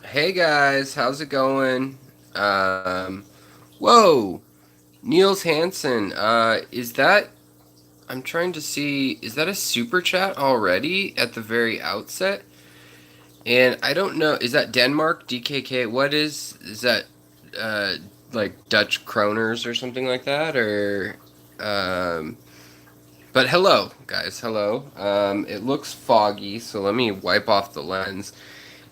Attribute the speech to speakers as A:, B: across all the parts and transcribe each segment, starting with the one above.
A: Hey guys, how's it going? Whoa, Niels Hansen. Is that? I'm trying to see. Is that a super chat already at the very outset? And I don't know. Is that Denmark DKK? What is? Is that? Uh, like Dutch kroners or something like that? Or, um. But hello, guys. Hello. It looks foggy, so let me wipe off the lens.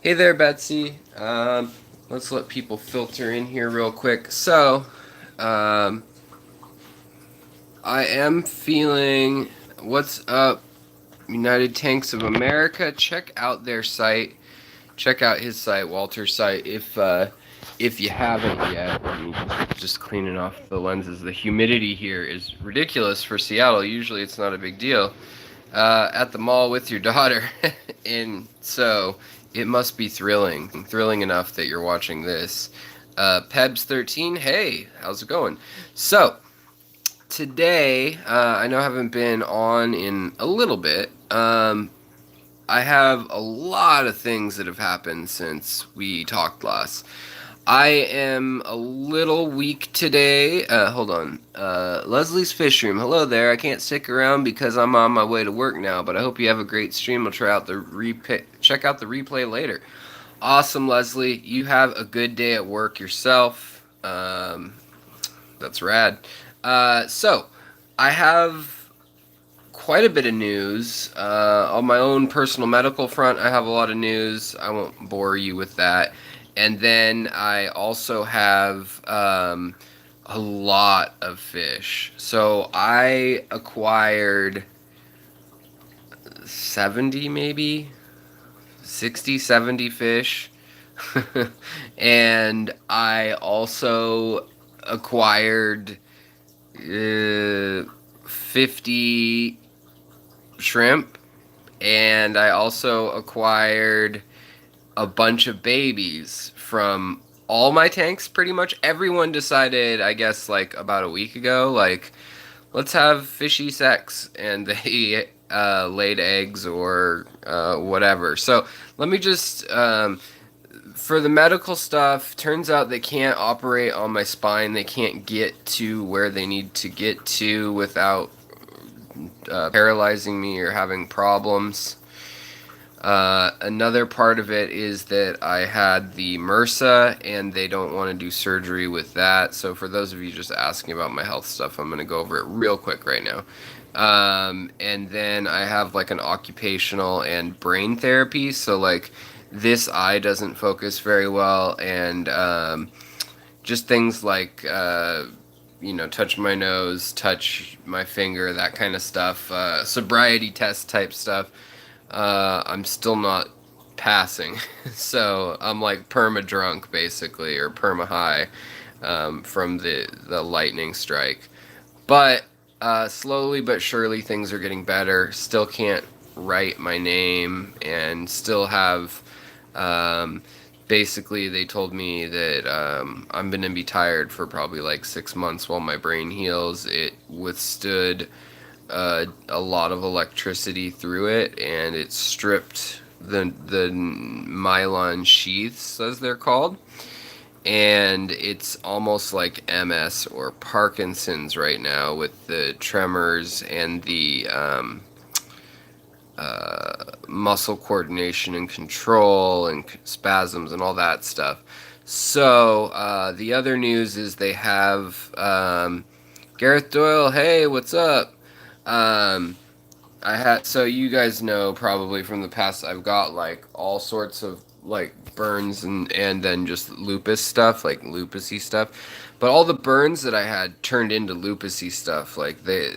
A: Hey there, Betsy. Let's let people filter in here real quick. So, um, I am feeling. What's up, United Tanks of America? Check out their site. Check out his site, Walter's site, if you haven't yet. Let me just cleaning off the lenses. The humidity here is ridiculous for Seattle. Usually, it's not a big deal. At the mall with your daughter, and so it must be thrilling enough that you're watching this. Pebs13, hey, how's it going? So today, I know I haven't been on in a little bit. I have a lot of things that have happened since we talked last. I am a little weak today. Hold on. Leslie's Fish Room. Hello there. I can't stick around because I'm on my way to work now, but I hope you have a great stream. I'll try out the replay. Check out the replay later. Awesome, Leslie. You have a good day at work yourself. That's rad. So, I have quite a bit of news. On my own personal medical front, I have a lot of news. I won't bore you with that. And then I also have a lot of fish. So I acquired 70, maybe 60, 70 fish. And I also acquired 50 shrimp. And I also acquired a bunch of babies from all my tanks. Pretty much everyone decided, I guess, like about a week ago, like, let's have fishy sex, and they laid eggs or whatever. So let me just for the medical stuff, turns out they can't operate on my spine. They can't get to where they need to get to without paralyzing me or having problems. Another part of it is that I had the MRSA, and they don't want to do surgery with that. So for those of you just asking about my health stuff, I'm going to go over it real quick right now. And then I have like an occupational and brain therapy. So like this eye doesn't focus very well, and just things like touch my nose, touch my finger, that kind of stuff. Sobriety test type stuff. I'm still not passing. So I'm like perma drunk basically, or perma high, from the lightning strike. But slowly but surely things are getting better. Still can't write my name, and still have basically they told me that I'm going to be tired for probably like 6 months while my brain heals. It withstood a lot of electricity through it, and it stripped the myelin sheaths, as they're called, and it's almost like MS or Parkinson's right now, with the tremors and the muscle coordination and control and spasms and all that stuff. So the other news is they have Gareth Doyle. Hey, what's up? Um, I had, so you guys know probably from the past, I've got like all sorts of like burns and then just lupus stuff, like lupusy stuff. But all the burns that I had turned into lupusy stuff, like they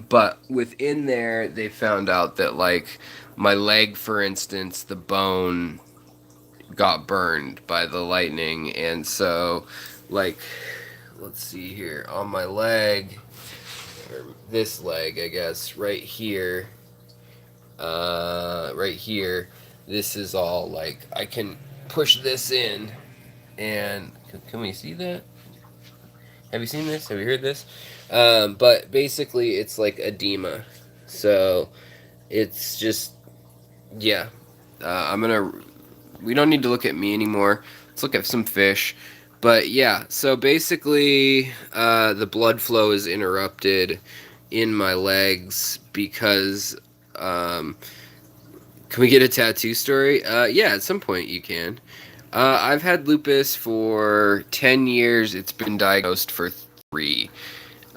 A: but within there they found out that like my leg, for instance, the bone got burned by the lightning. And so like, let's see here, on my leg, or this leg, I guess, right here, right here, this is all like, I can push this in, and can we see that? Have you seen this? Have you heard this? But basically, it's like edema. So it's just, yeah. I'm gonna we don't need to look at me anymore. Let's look at some fish. But yeah, so basically, the blood flow is interrupted in my legs because, can we get a tattoo story? Yeah, at some point you can. I've had lupus for 10 years. It's been diagnosed for 3.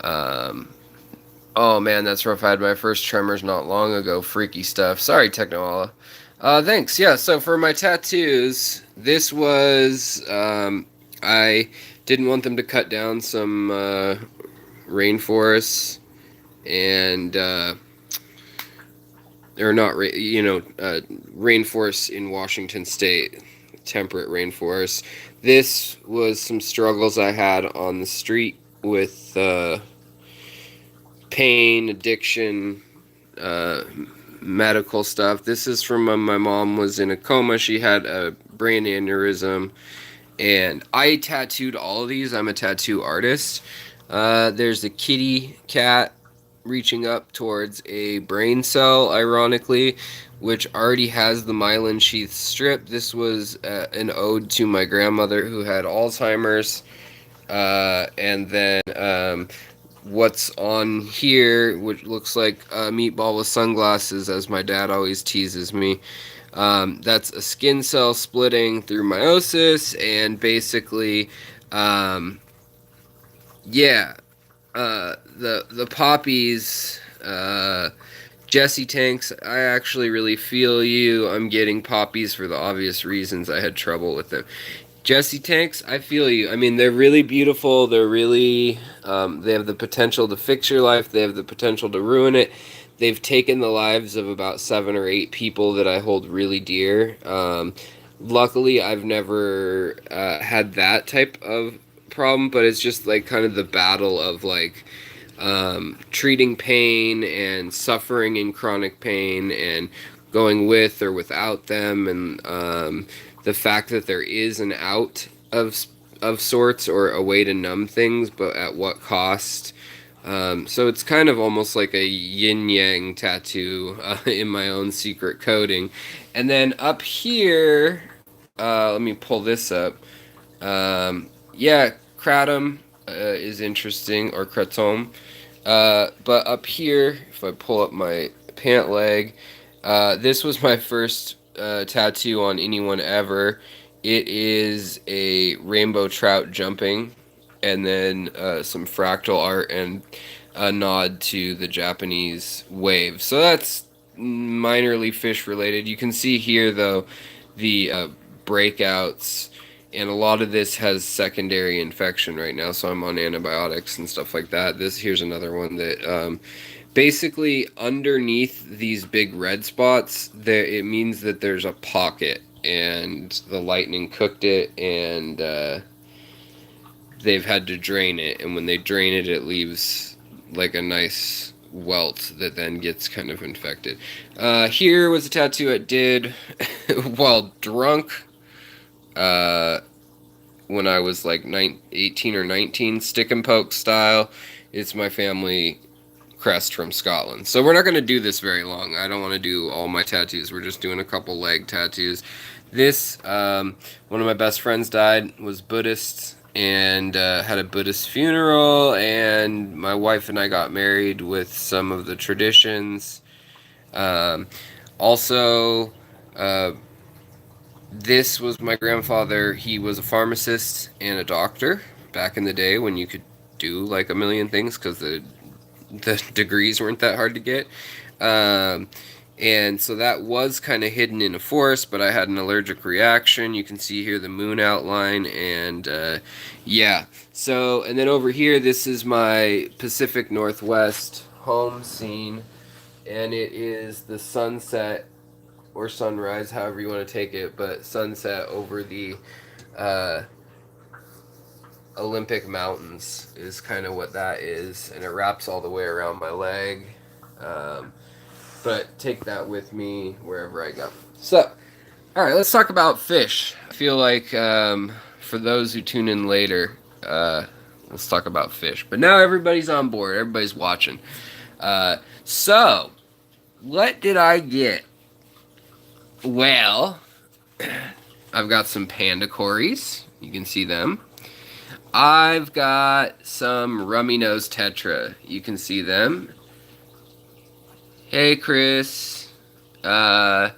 A: Um, oh man, that's rough. I had my first tremors not long ago. Freaky stuff. Sorry, Technoala. Thanks. Yeah, so for my tattoos, this was, I didn't want them to cut down some rainforests and, or not, rainforests in Washington State, temperate rainforests. This was some struggles I had on the street with pain, addiction, medical stuff. This is from when my mom was in a coma. She had a brain aneurysm, and I tattooed all of these. I'm a tattoo artist. There's a kitty cat reaching up towards a brain cell, ironically, which already has the myelin sheath strip. This was an ode to my grandmother who had Alzheimer's. And then what's on here, which looks like a meatball with sunglasses, as my dad always teases me. That's a skin cell splitting through meiosis, and basically, yeah, the poppies, Jesse Tanks, I actually really feel you. I'm getting poppies for the obvious reasons. I had trouble with them. Jesse Tanks, I feel you. I mean, they're really beautiful. They're really, they have the potential to fix your life. They have the potential to ruin it. They've taken the lives of about 7 or 8 people that I hold really dear. Luckily, I've never had that type of problem, but it's just like kind of the battle of like treating pain and suffering in chronic pain and going with or without them, and the fact that there is an out of sorts, or a way to numb things, but at what cost. So it's kind of almost like a yin-yang tattoo in my own secret coding. And then up here, let me pull this up. Yeah, kratom is interesting, or kratom. But up here, if I pull up my pant leg, this was my first tattoo on anyone ever. It is a rainbow trout jumping, and then some fractal art and a nod to the Japanese wave. So that's minorly fish related. You can see here though the breakouts, and a lot of this has secondary infection right now, so I'm on antibiotics and stuff like that. Here's another one that basically underneath these big red spots, it means that there's a pocket and the lightning cooked it, and they've had to drain it, and when they drain it, it leaves like a nice welt that then gets kind of infected. Here was a tattoo I did while drunk when I was like 18 or 19, stick and poke style. It's my family crest from Scotland. So we're not going to do this very long. I don't want to do all my tattoos. We're just doing a couple leg tattoos. This, one of my best friends died, was Buddhist, and had a Buddhist funeral, and my wife and I got married with some of the traditions. Also, this was my grandfather. He was a pharmacist and a doctor back in the day when you could do like a million things because the degrees weren't that hard to get. And so that was kind of hidden in a forest, but I had an allergic reaction. You can see here the moon outline, and yeah. So, and then over here, this is my Pacific Northwest home scene, and it is the sunset or sunrise, however you want to take it, but sunset over the Olympic Mountains is kind of what that is, and it wraps all the way around my leg. But take that with me wherever I go. So, all right, let's talk about fish. I feel like for those who tune in later, let's talk about fish. But now everybody's on board. Everybody's watching. So, what did I get? Well, I've got some panda cories. You can see them. I've got some rummy nose tetra. You can see them. Hey, Chris. And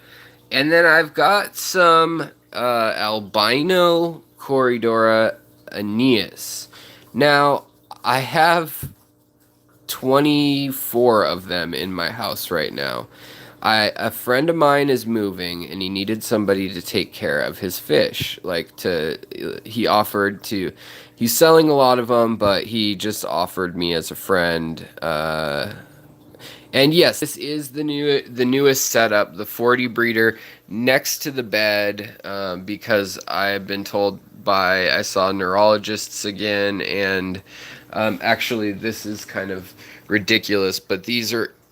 A: then I've got some albino corydora aeneas. Now, I have 24 of them in my house right now. A friend of mine is moving and he needed somebody to take care of his fish. He offered to, he's selling a lot of them, but he just offered me as a friend. And yes, this is the newest setup, the 40 breeder next to the bed, because I've been told I saw neurologists again, and actually this is kind of ridiculous, but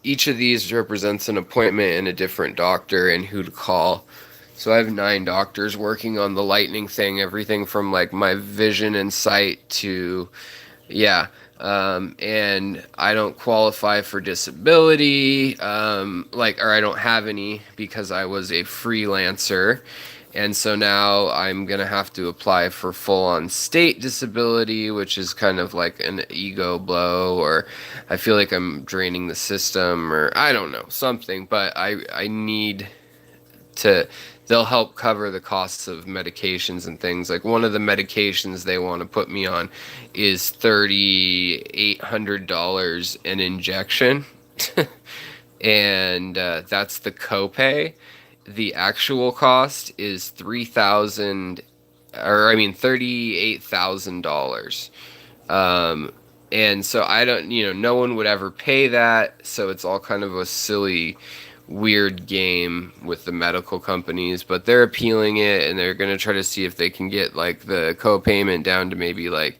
A: each of these represents an appointment and a different doctor and who to call. So I have 9 doctors working on the lightning thing, everything from like my vision and sight to, yeah. And I don't qualify for disability, or I don't have any because I was a freelancer. And so now I'm going to have to apply for full-on state disability, which is kind of like an ego blow, or I feel like I'm draining the system, or I don't know, something. But I need to, they'll help cover the costs of medications and things. Like one of the medications they want to put me on is $3,800 an injection. And that's the copay. The actual cost is $38,000. And so I don't, no one would ever pay that. So it's all kind of a silly, weird game with the medical companies, but they're appealing it and they're going to try to see if they can get like the co-payment down to maybe like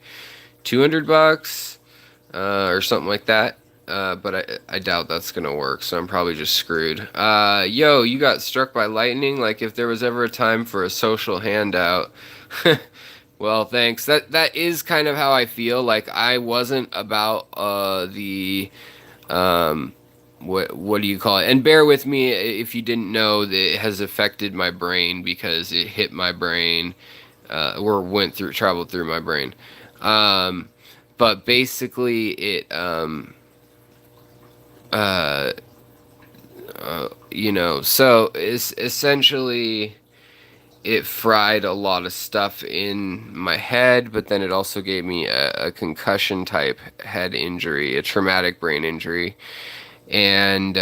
A: $200 or something like that. But I doubt that's gonna work, so I'm probably just screwed. Yo, you got struck by lightning? Like if there was ever a time for a social handout. Well, thanks. That is kind of how I feel. Like I wasn't about what do you call it? And bear with me if you didn't know that it has affected my brain because it hit my brain, or traveled through my brain. But basically it so it's essentially it fried a lot of stuff in my head, but then it also gave me a concussion type head injury, a traumatic brain injury. And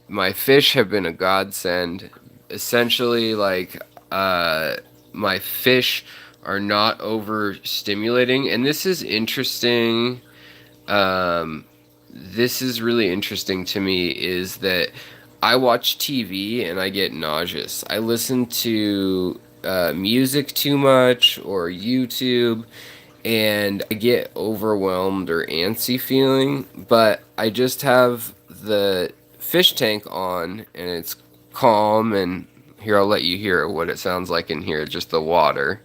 A: my fish have been a godsend. Essentially, my fish are not overstimulating, and this is interesting. This is really interesting to me, is that I watch TV and I get nauseous. I listen to music too much or YouTube, and I get overwhelmed or antsy feeling, but I just have the fish tank on and it's calm. And here, I'll let you hear what it sounds like in here, just the water.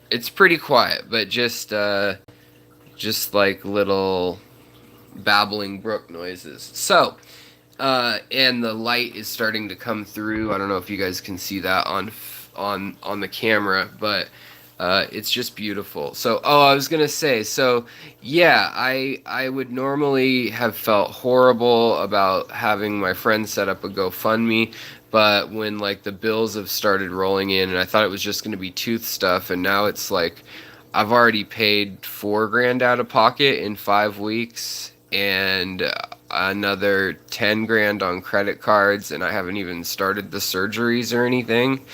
A: It's pretty quiet, but just like little babbling brook noises. So, and the light is starting to come through. I don't know if you guys can see that on the camera, but it's just beautiful. So, I was gonna say, so yeah, I would normally have felt horrible about having my friend set up a GoFundMe, but when like the bills have started rolling in, and I thought it was just gonna be tooth stuff, and now it's like I've already paid $4,000 out of pocket in 5 weeks, and another $10,000 on credit cards, and I haven't even started the surgeries or anything,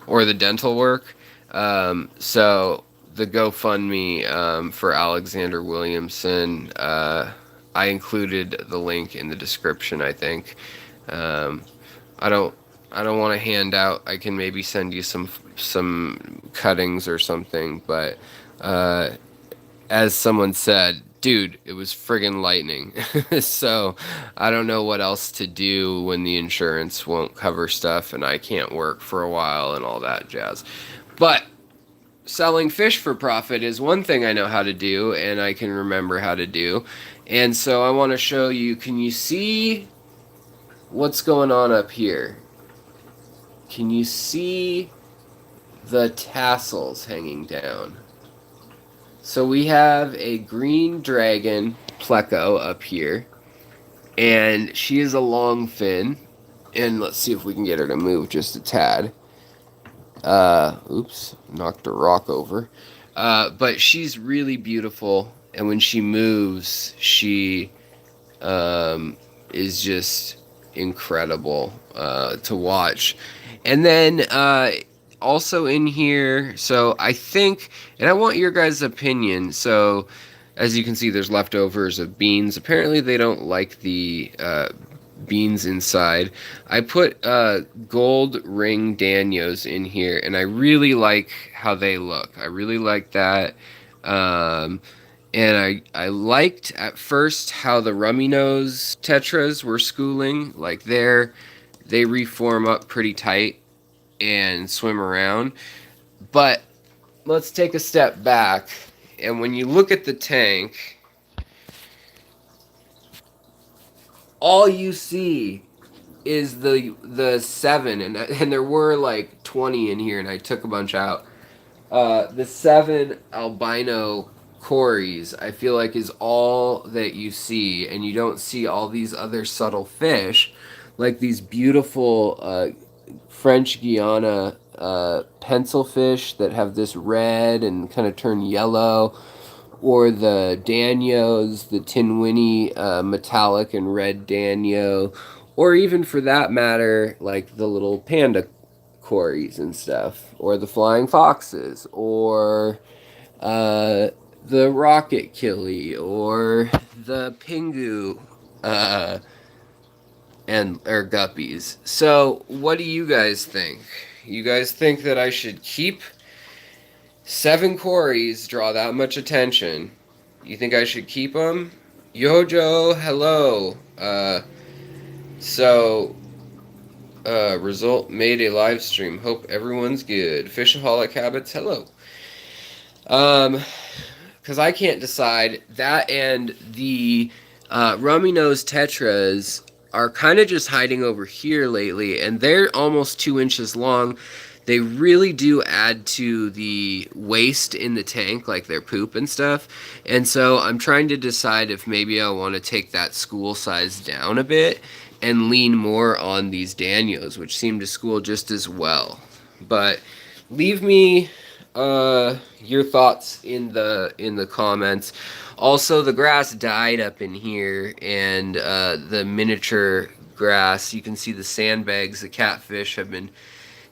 A: or the dental work. So the GoFundMe for Alexander Williamson, I included the link in the description, I think. I don't want to hand out. I can maybe send you some cuttings or something, but as someone said, dude, it was friggin' lightning. So I don't know what else to do when the insurance won't cover stuff and I can't work for a while and all that jazz. But selling fish for profit is one thing I know how to do and I can remember how to do. And so I want to show you, can you see what's going on up here? Can you see the tassels hanging down? So we have a green dragon pleco up here, and she is a long fin. And let's see if we can get her to move just a tad. Oops, knocked a rock over. But she's really beautiful, and when she moves, she is just incredible to watch. And then also in here, so I think, and I want your guys' opinion. So as you can see, there's leftovers of beans. Apparently they don't like the beans inside. I put gold ring danios in here, and I really like how they look. I really like that. And I liked at first how the rummy nose tetras were schooling. Like they reform up pretty tight and swim around. But let's take a step back, and when you look at the tank, all you see is the 7, and there were like 20 in here, and I took a bunch out. The 7 albino cories, I feel like, is all that you see, and you don't see all these other subtle fish, like these beautiful French Guiana pencil fish that have this red and kind of turn yellow, or the danios, the tinwinny metallic and red danio, or even for that matter, like the little panda cories and stuff, or the flying foxes, or the rocket killie, or the pingu, and or guppies. So, what do you guys think? You guys think that I should keep 7 cories, draw that much attention? You think I should keep them? Yojo, hello. So, result made a live stream. Hope everyone's good. Fishaholic habits, hello. Because I can't decide. That and the rummy nose tetras are kind of just hiding over here lately, and they're almost 2 inches long. They really do add to the waste in the tank, like their poop and stuff. And so I'm trying to decide if maybe I want to take that school size down a bit and lean more on these danios, which seem to school just as well. But leave me your thoughts in the comments. Also, the grass died up in here, and the miniature grass, you can see the sandbags. The catfish have been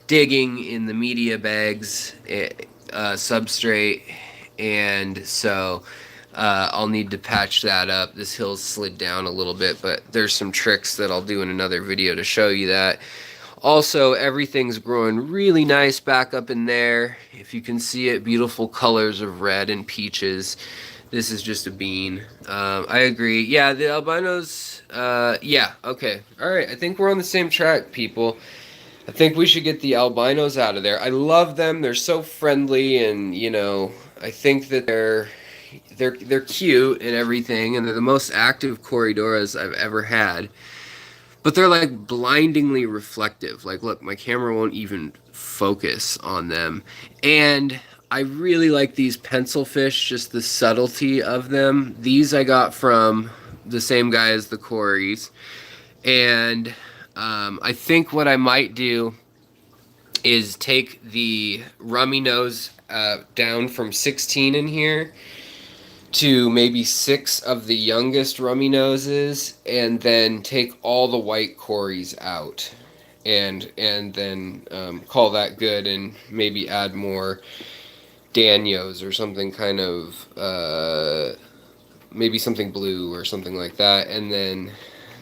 A: digging in the media bags, substrate, and so I'll need to patch that up. This hill's slid down a little bit, but there's some tricks that I'll do in another video to show you that. Also, everything's growing really nice back up in there. If you can see it, beautiful colors of red and peaches. This is just a bean. I agree. Yeah, the albinos, yeah, okay. All right, I think we're on the same track, people. I think we should get the albinos out of there. I love them. They're so friendly, and you know, I think that they're cute and everything, and they're the most active corydoras I've ever had. But they're like blindingly reflective. Like, look, my camera won't even focus on them. And I really like these pencil fish, just the subtlety of them. These I got from the same guy as the cories. And I think what I might do is take the rummy nose down from 16 in here to maybe 6 of the youngest rummy noses, and then take all the white cories out, and then call that good, and maybe add more danios or something kind of maybe something blue or something like that, and then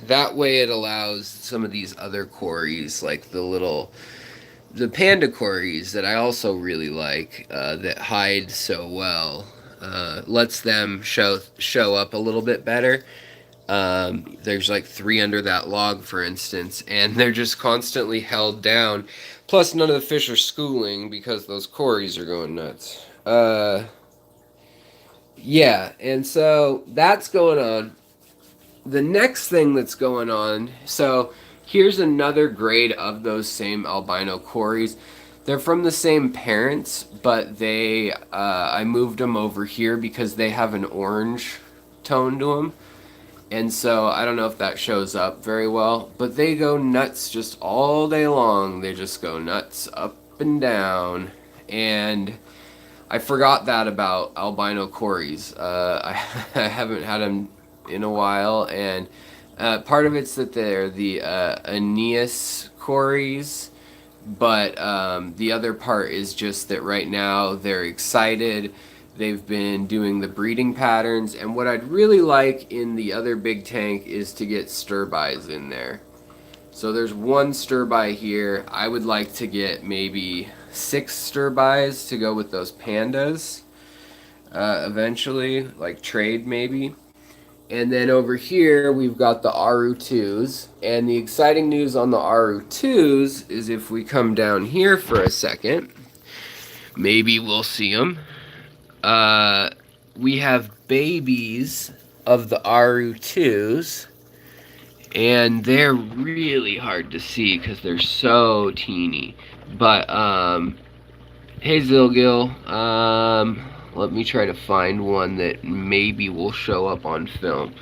A: that way it allows some of these other cories, like the panda cories that I also really like, that hide so well, lets them show up a little bit better. There's like 3 under that log, for instance, and they're just constantly held down. Plus, none of the fish are schooling because those cories are going nuts. Yeah, and so that's going on. the next thing that's going on, so here's another grade of those same albino cories. They're from the same parents, but I moved them over here because they have an orange tone to them. And so I don't know if that shows up very well, but they go nuts just all day long. They just go nuts up and down. And I forgot that about albino cories. I haven't had them in a while, and part of it's that they're the Aeneas cories, but the other part is just that right now they're excited. They've been doing the breeding patterns, and what I'd really like in the other big tank is to get sterbies in there. So there's one sterby here. I would like to get maybe 6 sterbies to go with those pandas eventually, like trade maybe. And then over here we've got the Aru2s, and the exciting news on the Aru2s is if we come down here for a second, maybe we'll see them. We have babies of the Aru2s, and they're really hard to see because they're so teeny. But hey Zilgil, let me try to find one that maybe will show up on film.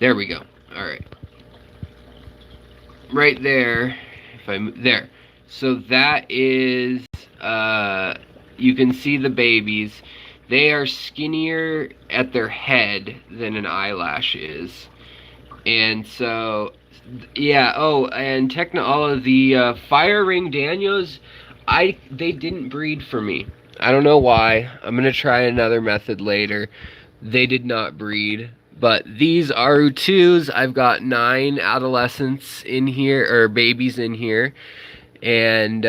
A: There we go. All right, right there. If I'm there, so that is you can see the babies. They are skinnier at their head than an eyelash is. And so, yeah. Oh, and all of the fire ring danios, they didn't breed for me. I don't know why. I'm gonna try another method later. They did not breed, but these Aru2s, I've got 9 adolescents in here, or babies in here, and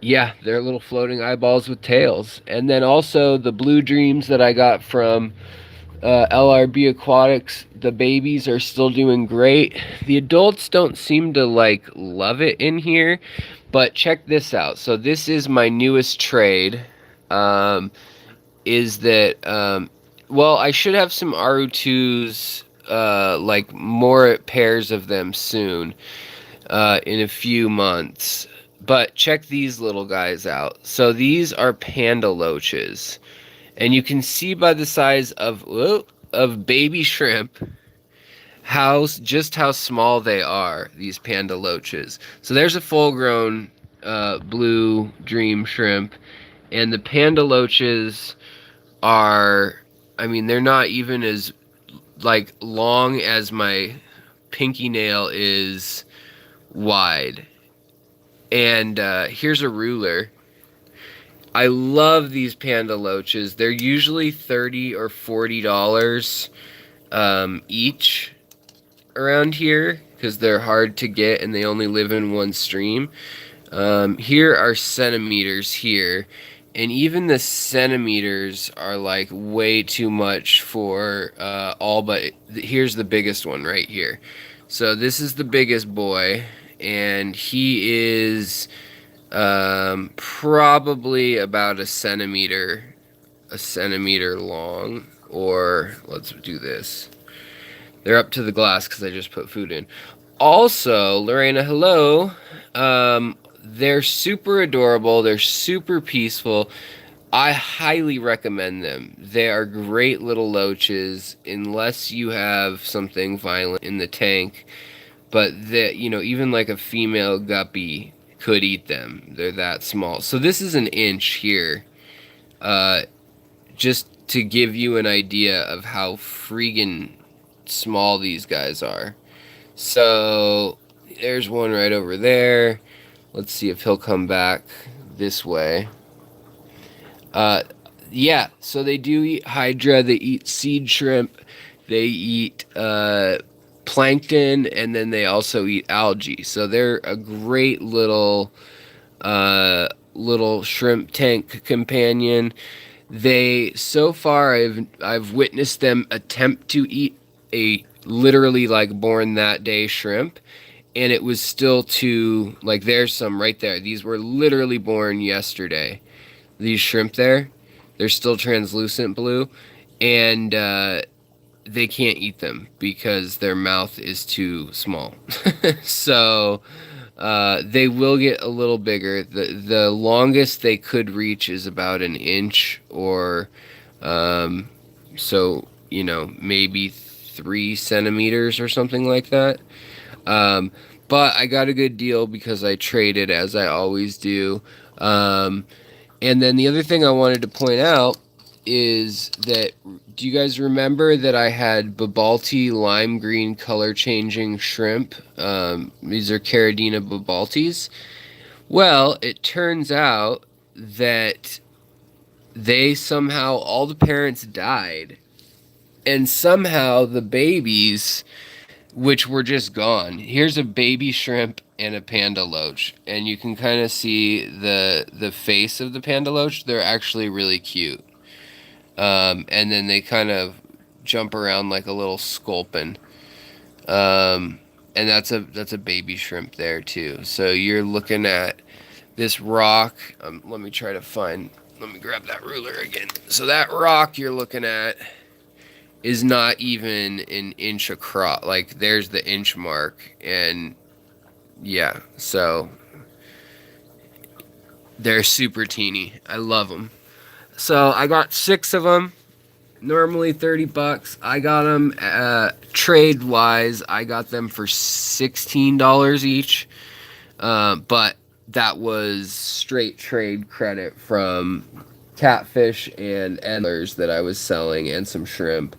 A: yeah, they're little floating eyeballs with tails. And then also the blue dreams that I got from LRB Aquatics, the babies are still doing great. The adults don't seem to like love it in here, but check this out. So this is my newest trade. Is that well, I should have some Aru2s, like more pairs of them soon, in a few months. But check these little guys out. So these are panda loaches. And you can see by the size of baby shrimp just how small they are, these panda loaches. So there's a full-grown blue dream shrimp, and the panda loaches are, I mean, they're not even as like long as my pinky nail is wide. And here's a ruler. I love these panda loaches. They're usually $30 or $40 each around here because they're hard to get and they only live in one stream. Here are centimeters here, and even the centimeters are like way too much for all but here's the biggest one right here. So this is the biggest boy, and he is probably about a centimeter long. Or let's do this. They're up to the glass because I just put food in. Also, Lorena, hello. They're super adorable. They're super peaceful. I highly recommend them. They are great little loaches unless you have something violent in the tank. But even like a female guppy could eat them. They're that small. So this is an inch here. Just to give you an idea of how freaking small these guys are. So there's one right over there. Let's see if he'll come back this way. Yeah, so they do eat hydra. They eat seed shrimp. They eat plankton, and then they also eat algae. So they're a great little shrimp tank companion. So far I've witnessed them attempt to eat a literally like born that day shrimp, and it was still too, like, there's some right there. These were literally born yesterday. These shrimp there, they're still translucent blue, and they can't eat them because their mouth is too small. So they will get a little bigger. The longest they could reach is about an inch, or so maybe 3 centimeters or something like that. But I got a good deal because I traded, as I always do. And then the other thing I wanted to point out is that, do you guys remember that I had babaulti lime green color changing shrimp? These are caridina babaultis. Well, it turns out that they somehow, all the parents died, and somehow the babies, which were just gone. Here's a baby shrimp and a panda loach, and you can kind of see the face of the panda loach. They're actually really cute. And then they kind of jump around like a little sculpin. And that's a baby shrimp there too. So you're looking at this rock. Let me grab that ruler again. So that rock you're looking at is not even an inch across. Like, there's the inch mark, and yeah, so they're super teeny. I love them. So I got 6 of them. Normally $30. I got them trade wise. I got them for $16 each. But that was straight trade credit from catfish and antlers that I was selling, and some shrimp.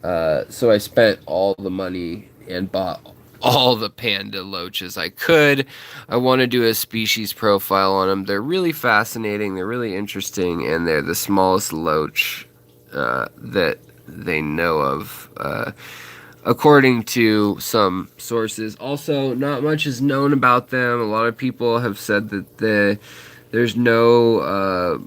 A: So I spent all the money and bought all the panda loaches I could. I want to do a species profile on them. They're really fascinating, they're really interesting, and they're the smallest loach that they know of, according to some sources. Also, not much is known about them. A lot of people have said that there's no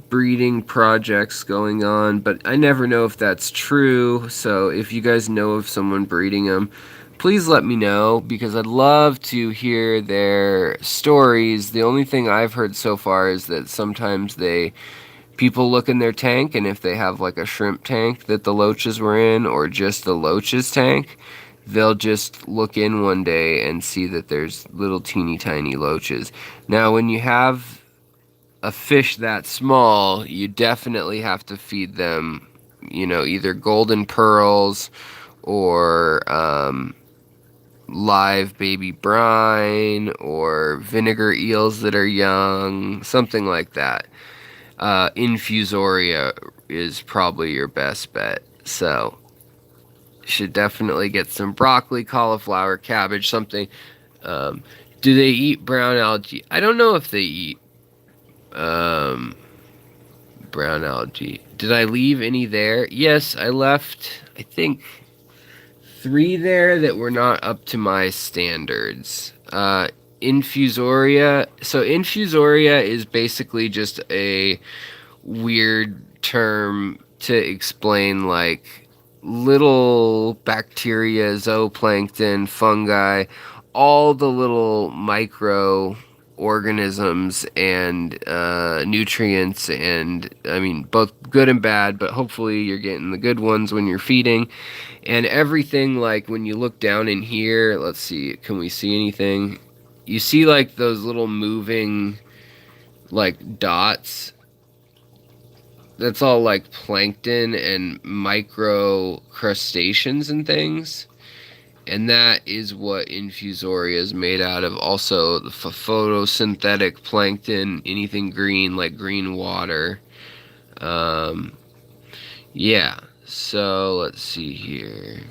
A: breeding projects going on, but I never know if that's true. So if you guys know of someone breeding them, please let me know, because I'd love to hear their stories. The only thing I've heard so far is that sometimes people look in their tank, and if they have like a shrimp tank that the loaches were in, or just the loaches tank, they'll just look in one day and see that there's little teeny tiny loaches. Now, when you have a fish that small, you definitely have to feed them, either golden pearls or live baby brine, or vinegar eels that are young, something like that. Infusoria is probably your best bet. So you should definitely get some broccoli, cauliflower, cabbage, something. Do they eat brown algae? I don't know if they eat brown algae. Did I leave any there? Yes, I left, I think, 3 there that were not up to my standards. Infusoria. So infusoria is basically just a weird term to explain like little bacteria, zooplankton, fungi, all the little microorganisms and nutrients, and I mean both good and bad, but hopefully you're getting the good ones when you're feeding. And everything, like when you look down in here, let's see, can we see anything? You see like those little moving like dots? That's all like plankton and micro crustaceans and things. And that is what infusoria is made out of. Also, the photosynthetic plankton, anything green, like green water. Yeah, so let's see here.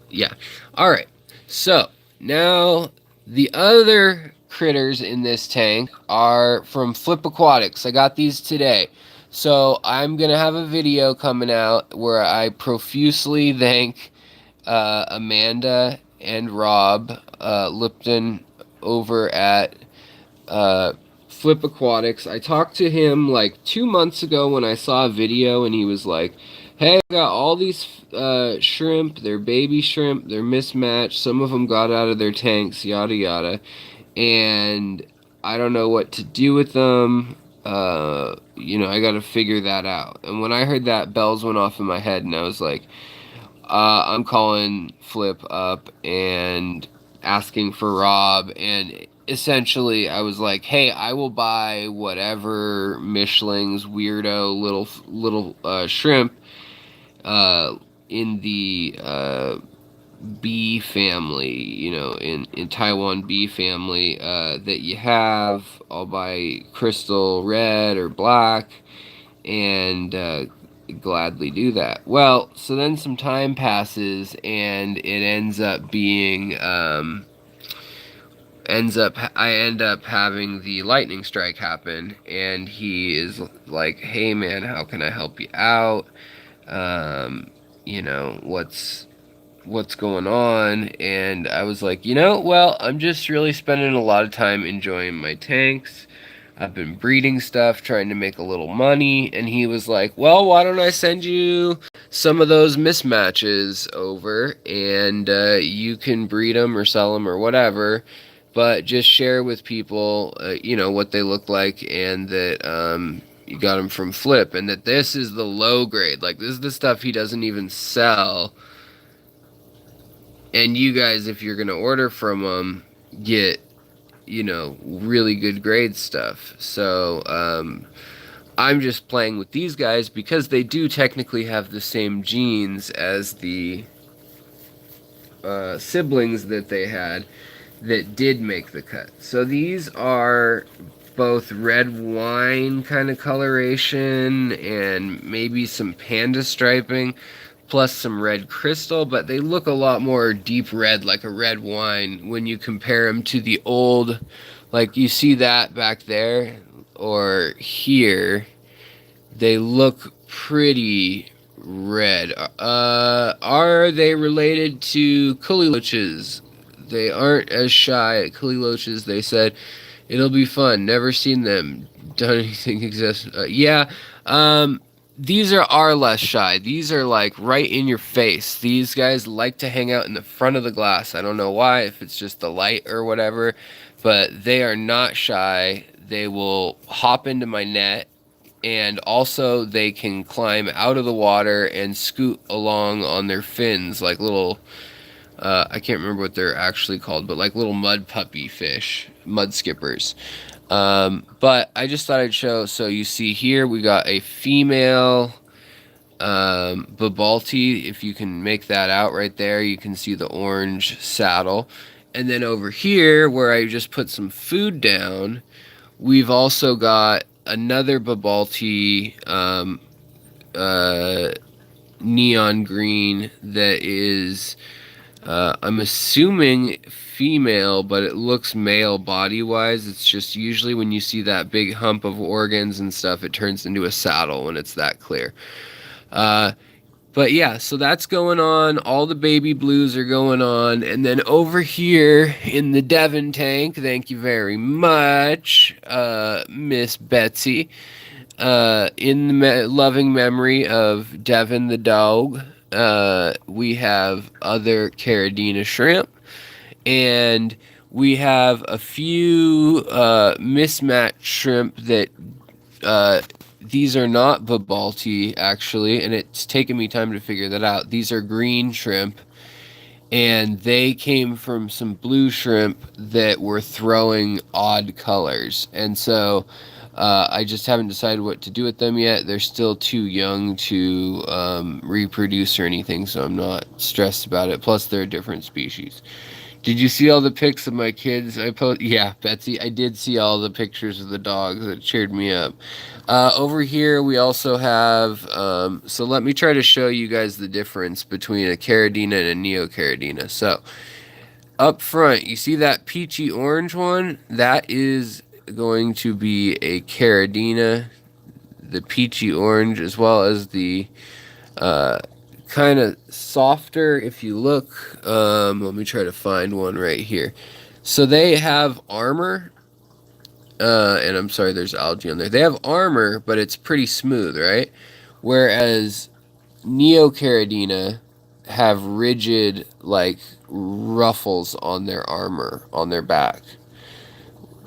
A: Yeah, alright. So, now the other critters in this tank are from Flip Aquatics. I got these today. So, I'm going to have a video coming out where I profusely thank Amanda and Rob Lipton over at Flip Aquatics. I talked to him like 2 months ago when I saw a video, and he was like, hey, I got all these shrimp, they're baby shrimp, they're mismatched, some of them got out of their tanks, yada yada, and I don't know what to do with them. I gotta figure that out. And when I heard that, bells went off in my head, and I was like, I'm calling Flip up and asking for Rob, and essentially I was like, hey, I will buy whatever Michelin's weirdo little shrimp uh, in the bee family, in Taiwan bee family that you have. I'll buy crystal red or black, and gladly do that. Well, so then some time passes, and it I end up having the lightning strike happen, and he is like, hey man, how can I help you out? um, what's going on? And I was like, well, I'm just really spending a lot of time enjoying my tanks. I've been breeding stuff, trying to make a little money. And he was like, well, why don't I send you some of those mismatches over, and you can breed them or sell them or whatever, but just share with people, what they look like, and that you got them from Flip, and that this is the low grade. Like, this is the stuff he doesn't even sell. And you guys, if you're going to order from them, get, really good grade stuff. So, I'm just playing with these guys because they do technically have the same genes as the siblings that they had that did make the cut. So these are both red wine kind of coloration and maybe some panda striping, plus some red crystal, but they look a lot more deep red, like a red wine, when you compare them to the old, like you see that back there, or here. They look pretty red. Are they related to Kuliloches? They aren't as shy at Kuliloches. They said, it'll be fun. Never seen them. Done anything exist? Yeah. These are less shy. These are like right in your face. These guys like to hang out in the front of the glass. I don't know why, if it's just the light or whatever, but they are not shy. They will hop into my net, and also they can climb out of the water and scoot along on their fins like little, I can't remember what they're actually called, but like little mud puppy fish, mud skippers. But I just thought I'd show. So you see here we got a female babaulti. If you can make that out right there, you can see the orange saddle. And then over here, where I just put some food down, we've also got another babaulti, neon green, that is, I'm assuming female, but it looks male body-wise. It's just usually when you see that big hump of organs and stuff, it turns into a saddle when it's that clear. But yeah, so that's going on. All the baby blues are going on. And then over here in the Devon tank, thank you very much, Miss Betsy, in the loving memory of Devon the dog, we have other caridina shrimp. And we have a few mismatched shrimp that these are not babaulti, actually, and it's taken me time to figure that out. These are green shrimp, and they came from some blue shrimp that were throwing odd colors. And so I just haven't decided what to do with them yet. They're still too young to reproduce or anything, so I'm not stressed about it. Plus, they're a different species. Did you see all the pics of my kids I post? Yeah, Betsy, I did see all the pictures of the dogs. That cheered me up. Over here, we also have, so let me try to show you guys the difference between a caridina and a neocaridina. So, up front, you see that peachy orange one? That is going to be a caridina, the peachy orange, as well as the kind of softer, if you look, let me try to find one right here. So they have armor, and I'm sorry, there's algae on there. They have armor, but it's pretty smooth, right? Whereas Neocaridina have rigid, like, ruffles on their armor, on their back.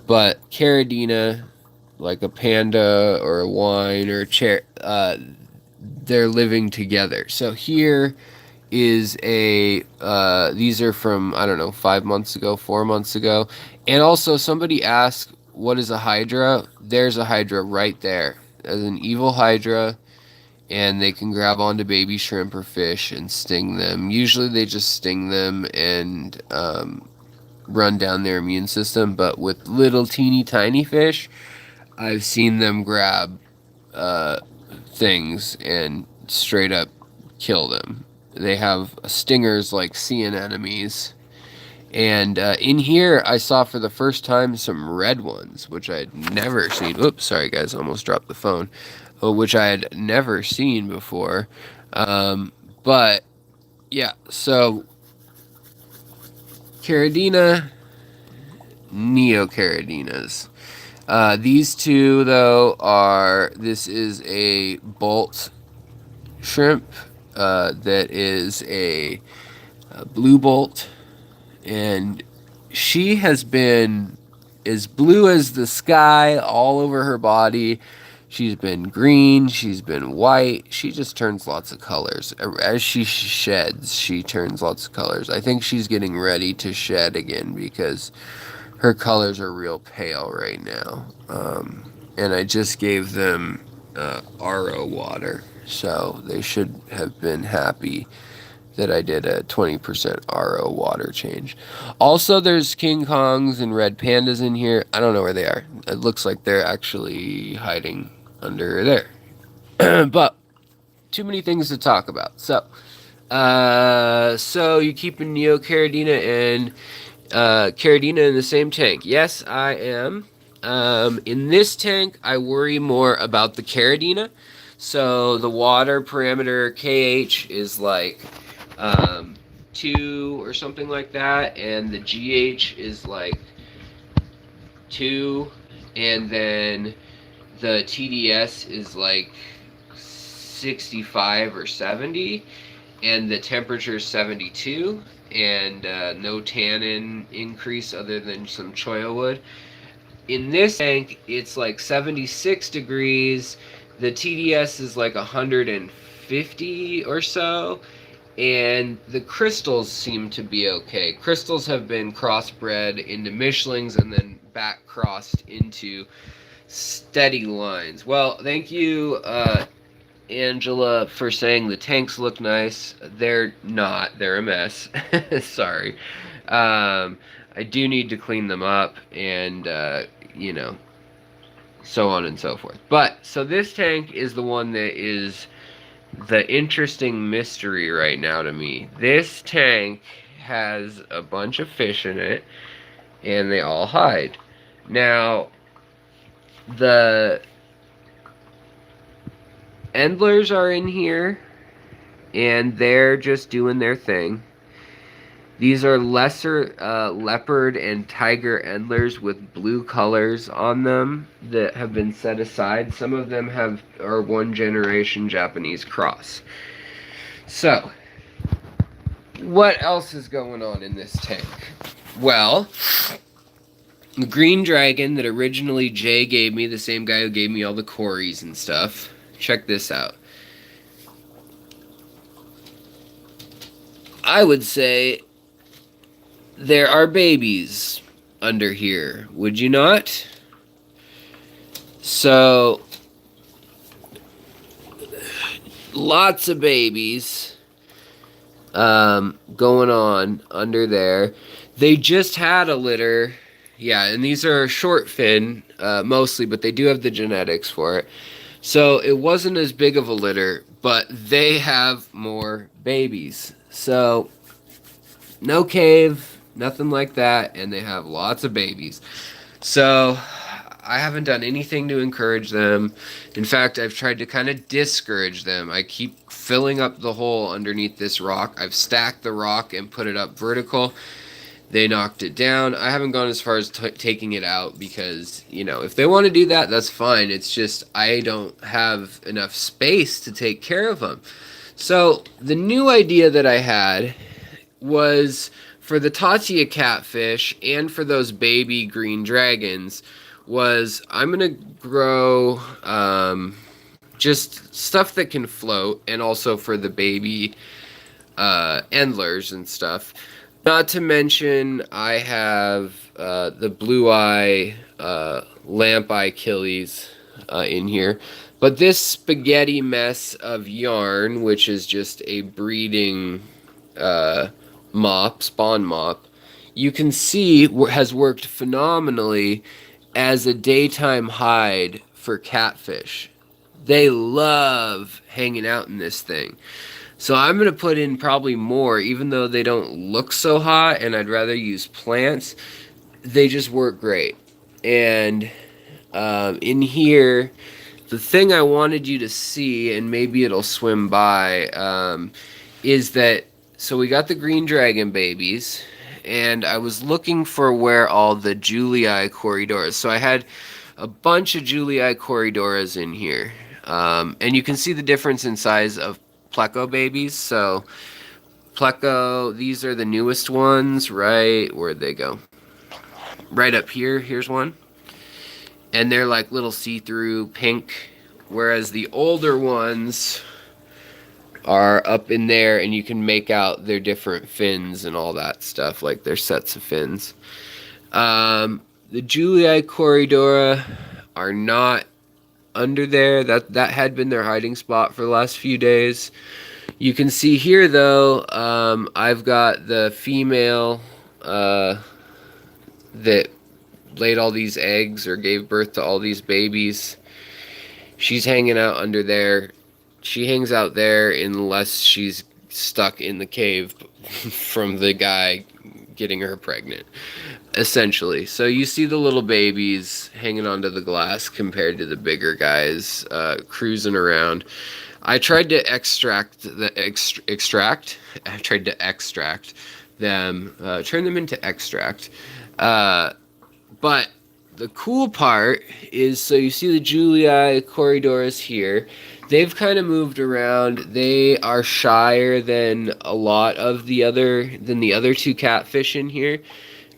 A: But Caridina, like a panda or a wine or a chair, they're living together. So here is a, these are from, I don't know, 5 months ago, 4 months ago. And also somebody asked, what is a hydra? There's a hydra right there. There's an evil hydra, and they can grab onto baby shrimp or fish and sting them. Usually they just sting them and run down their immune system, but with little teeny tiny fish, I've seen them grab things and straight up kill them. They have stingers like sea anemones. And in here, I saw for the first time some red ones, which I had never seen. Oops, sorry guys, almost dropped the phone. Which I had never seen before. But, yeah, so caridina, neocaridinas. These two, though, this is a bolt shrimp that is a blue bolt, and she has been as blue as the sky all over her body. She's been green, she's been white, she just turns lots of colors. As she sheds, she turns lots of colors. I think she's getting ready to shed again because her colors are real pale right now. And I just gave them RO water, so they should have been happy that I did a 20% RO water change. Also, there's King Kongs and red pandas in here. I don't know where they are. It looks like they're actually hiding under there. But too many things to talk about. So you keep a Neocaridina and caridina in the same tank? Yes, I am. In this tank, I worry more about the caridina. So the water parameter KH is like 2 or something like that, and the GH is like 2, and then the TDS is like 65 or 70, and the temperature is 72, and no tannin increase other than some cholla wood. In this tank, it's like 76 degrees. The TDS is like 150 or so, and the crystals seem to be okay. Crystals have been crossbred into Michelins and then back crossed into steady lines. Well, thank you, Angela, for saying the tanks look nice. They're not. They're a mess. Sorry. I do need to clean them up and, you know, so on and so forth. But, so this tank is the one that is the interesting mystery right now to me. This tank has a bunch of fish in it, and they all hide. Now, the endlers are in here, and they're just doing their thing. These are lesser leopard and tiger endlers with blue colors on them that have been set aside. Some of them are 1 generation Japanese cross. So, what else is going on in this tank? Well, the green dragon that originally Jay gave me, the same guy who gave me all the cories and stuff. Check this out. I would say there are babies under here, would you not? So, lots of babies going on under there. They just had a litter. Yeah, and these are short fin mostly, but they do have the genetics for it. So it wasn't as big of a litter, but they have more babies. So no cave, nothing like that, and they have lots of babies. So I haven't done anything to encourage them. In fact, I've tried to kind of discourage them. I keep filling up the hole underneath this rock. I've stacked the rock and put it up vertical. They knocked it down. I haven't gone as far as taking it out because, you know, if they want to do that, that's fine. It's just I don't have enough space to take care of them. So the new idea that I had was for the Tatia catfish and for those baby green dragons was I'm going to grow just stuff that can float, and also for the baby endlers and stuff. Not to mention, I have the blue eye lamp eye killies in here. But this spaghetti mess of yarn, which is just a breeding spawn mop, you can see has worked phenomenally as a daytime hide for catfish. They love hanging out in this thing. So I'm going to put in probably more, even though they don't look so hot and I'd rather use plants. They just work great. And in here, the thing I wanted you to see, and maybe it'll swim by, is that, so we got the green dragon babies, and I was looking for where all the julii corydoras, so I had a bunch of julii corydoras in here. And you can see the difference in size of pleco babies. So pleco, these are the newest ones, right? Where'd they go? Right up here, here's one. And they're like little see-through pink, whereas the older ones are up in there and you can make out their different fins and all that stuff, like their sets of fins. The julii corydora are not under there. That had been their hiding spot for the last few days. You can see here though, I've got the female that laid all these eggs or gave birth to all these babies. She's hanging out under there. She hangs out there unless she's stuck in the cave from the guy getting her pregnant, essentially. So you see the little babies hanging onto the glass compared to the bigger guys cruising around. I tried to extract them, turn them into extract. But the cool part is, so you see the julii corydoras here. They've kind of moved around. They are shyer than a lot of the other two catfish in here.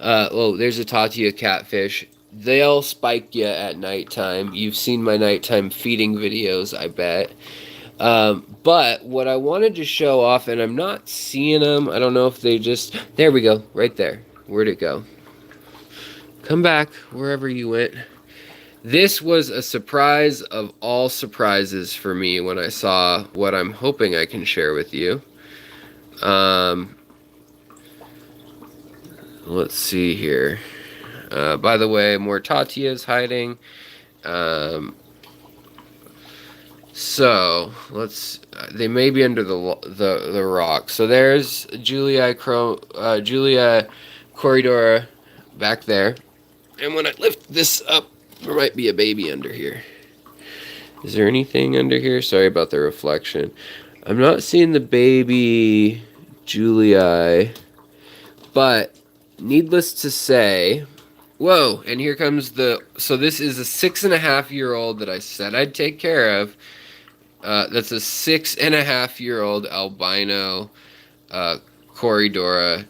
A: Oh, there's a tatia catfish. They'll spike you at nighttime. You've seen my nighttime feeding videos, I bet. But what I wanted to show off, and I'm not seeing them. I don't know if they just... There we go, right there. Where'd it go? Come back, wherever you went. This was a surprise of all surprises for me when I saw what I'm hoping I can share with you. Let's see here. By the way, more Tatia is hiding. So they may be under the rock. So there's julii corydora back there. And when I lift this up, there might be a baby under here. Is there anything under here? Sorry about the reflection. I'm not seeing the baby julii, but needless to say, whoa, and here comes so this is a 6.5-year-old that I said I'd take care of. That's a 6.5-year-old albino corydora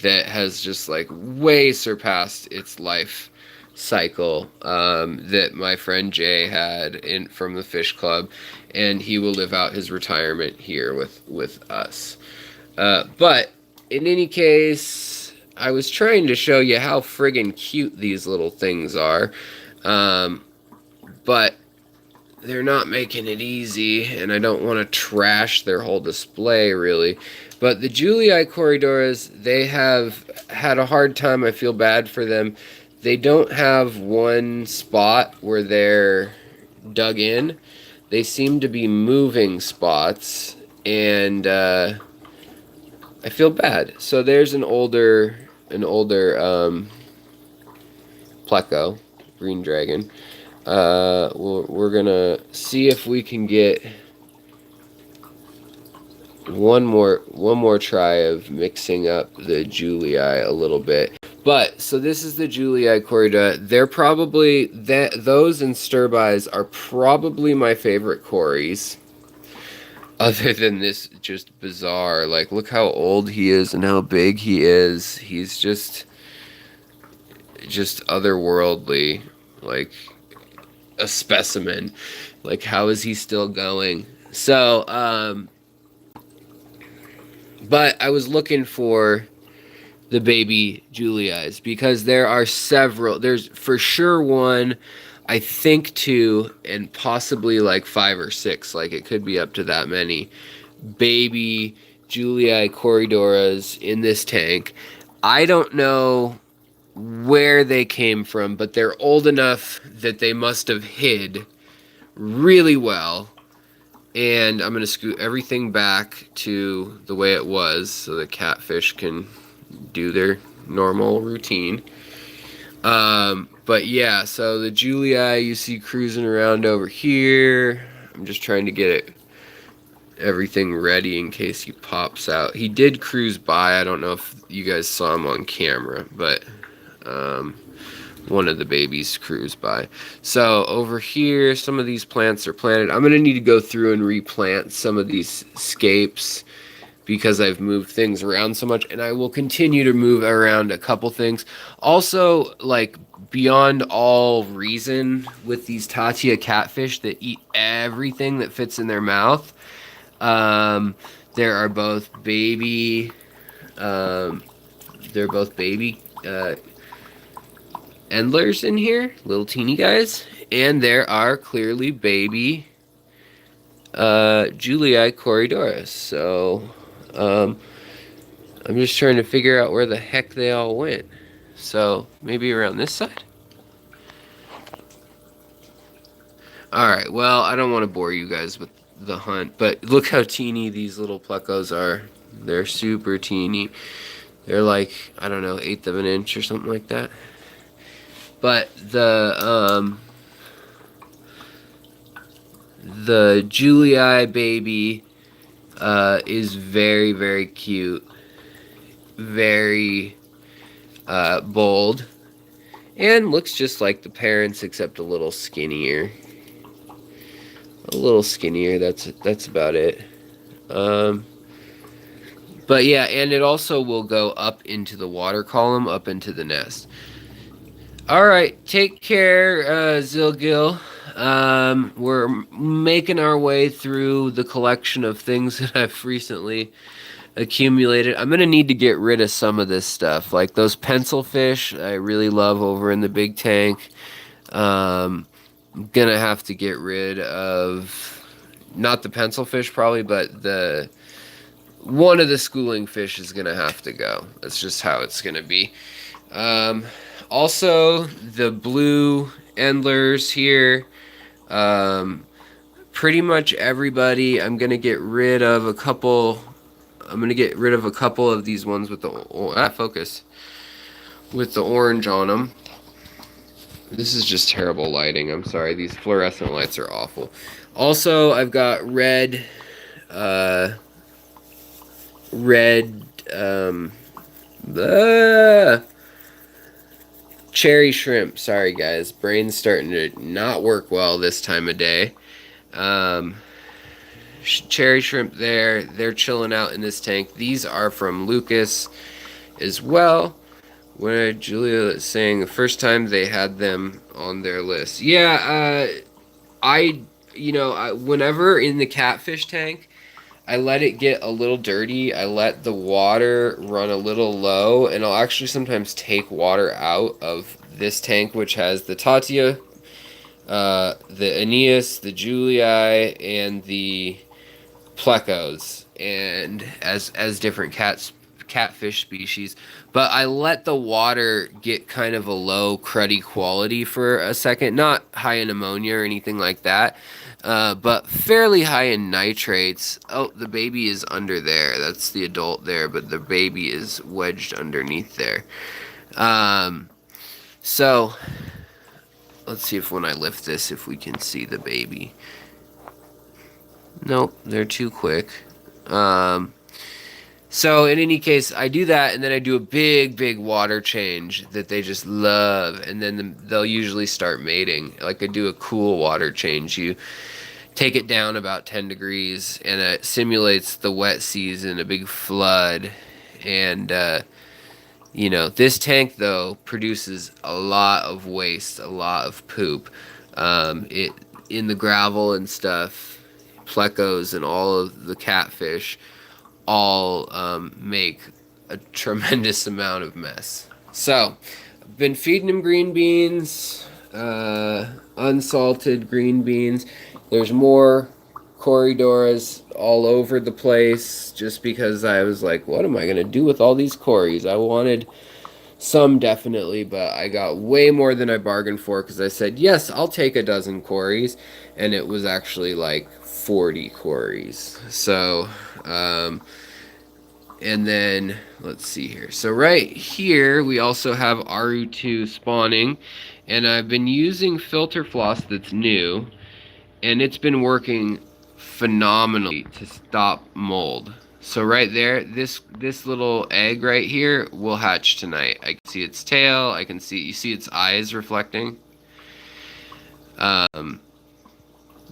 A: that has just like way surpassed its life cycle that my friend Jay had from the fish club, and he will live out his retirement here with us. But in any case, I was trying to show you how friggin' cute these little things are, but they're not making it easy, and I don't want to trash their whole display, really. But the julii corydoras, they have had a hard time. I feel bad for them. They don't have one spot where they're dug in. They seem to be moving spots, and I feel bad. So there's an older pleco, green dragon. We're gonna see if we can get one more try of mixing up the julii a little bit. But so this is the julii corydora. They're probably those and sturbis are probably my favorite cories. Other than this just bizarre, like, look how old he is and how big he is. He's just otherworldly, like a specimen. Like, how is he still going? So But I was looking for the baby julii because there are several. There's for sure one, I think two, and possibly like 5 or 6. Like it could be up to that many baby julii corydoras in this tank. I don't know where they came from, but they're old enough that they must have hid really well. And I'm going to scoot everything back to the way it was so the catfish can do their normal routine. But yeah, so the julii you see cruising around over here. I'm just trying to get everything ready in case he pops out. He did cruise by. I don't know if you guys saw him on camera, but one of the babies cruised by. So over here, some of these plants are planted. I'm going to need to go through and replant some of these scapes because I've moved things around so much, and I will continue to move around a couple things. Also, like beyond all reason, with these tatia catfish that eat everything that fits in their mouth, there are both baby, endlers in here, little teeny guys, and there are clearly baby julii corydoras. So I'm just trying to figure out where the heck they all went. So maybe around this side. Alright, well, I don't want to bore you guys with the hunt, but look how teeny these little plecos are. They're super teeny. They're like, I don't know, 1/8 of an inch or something like that. But the julii baby is very, very cute, very bold, and looks just like the parents except a little skinnier. That's about it. But yeah, and it also will go up into the water column, up into the nest. Alright, take care, Zilgil. We're making our way through the collection of things that I've recently accumulated. I'm going to need to get rid of some of this stuff, like those pencil fish I really love over in the big tank. I'm going to have to get rid of, not the pencil fish probably, but one of the schooling fish is going to have to go. That's just how it's going to be. Also, the blue endlers here, pretty much everybody. I'm going to get rid of a couple. I'm going to get rid of a couple of these ones with the with the orange on them. This is just terrible lighting. I'm sorry. These fluorescent lights are awful. Also, I've got red cherry shrimp. Sorry guys, brain's starting to not work well this time of day. Cherry shrimp there, they're chilling out in this tank. These are from Lucas as well, where Julia is saying the first time they had them on their list. Yeah, whenever in the catfish tank, I let it get a little dirty. I let the water run a little low, and I'll actually sometimes take water out of this tank, which has the tatia, the Aeneas, the julii, and the plecos, and as different catfish species. But I let the water get kind of a low, cruddy quality for a second. Not high in ammonia or anything like that. But fairly high in nitrates. Oh, the baby is under there. That's the adult there, but the baby is wedged underneath there. So, let's see if when I lift this, if we can see the baby. Nope, they're too quick. So in any case, I do that, and then I do a big water change that they just love, and then they'll usually start mating. Like I do a cool water change. You take it down about 10 degrees, and it simulates the wet season, a big flood. And, this tank, though, produces a lot of waste, a lot of poop. In the gravel and stuff, plecos and all of the catfish all make a tremendous amount of mess. So, I've been feeding him green beans, unsalted green beans. There's more corydoras all over the place just because I was like, what am I going to do with all these cories? I wanted some definitely, but I got way more than I bargained for because I said, yes, I'll take a dozen cories, and it was actually like 40 cories. So, and then, let's see here. So right here, we also have RU2 spawning, and I've been using filter floss that's new, and it's been working phenomenally to stop mold. So right there, this little egg right here will hatch tonight. I can see its tail. I can see, you see its eyes reflecting. That'll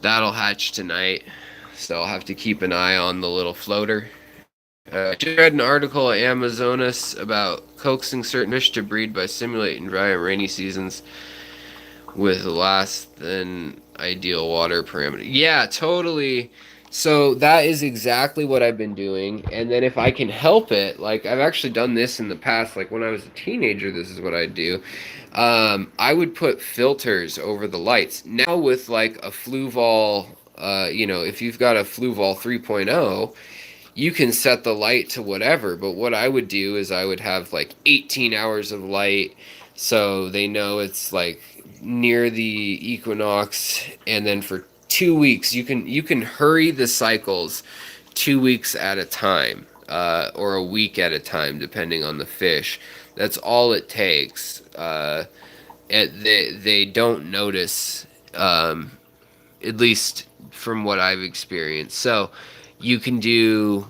A: hatch tonight. So I'll have to keep an eye on the little floater. I just read an article at Amazonas about coaxing certain fish to breed by simulating dry and rainy seasons with less than ideal water parameter. Yeah, totally. So that is exactly what I've been doing. And then if I can help it, like I've actually done this in the past, like when I was a teenager, this is what I'd do. I would put filters over the lights. Now with like a Fluval, if you've got a Fluval 3.0, you can set the light to whatever. But what I would do is I would have like 18 hours of light, so they know it's like near the equinox, and then for 2 weeks you can hurry the cycles 2 weeks at a time, or a week at a time depending on the fish. That's all it takes. They don't notice, at least from what I've experienced. So you can do,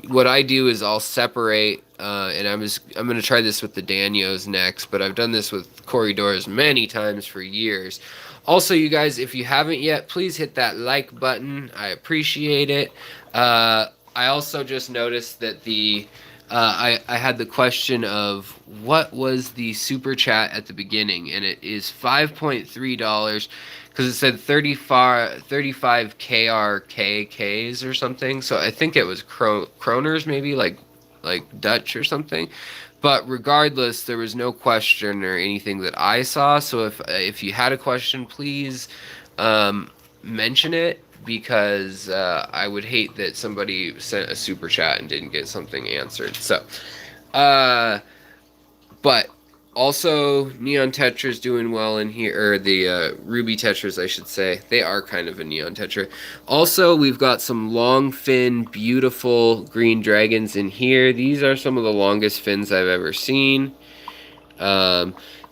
A: what I do is I'll separate, and I'm going to try this with the danios next, but I've done this with corydoras many times for years. Also, you guys, if you haven't yet, please hit that like button. I appreciate it. I also just noticed that I had the question of what was the super chat at the beginning, and it is $5.3 because it said 35 KRKKs or something. So I think it was kroners, maybe like Dutch or something. But regardless, there was no question or anything that I saw. So if you had a question, please mention it, because I would hate that somebody sent a super chat and didn't get something answered. So, but also neon tetras doing well in here, or the ruby tetras, I should say. They are kind of a neon tetra. Also, we've got some long fin, beautiful green dragons in here. These are some of the longest fins I've ever seen.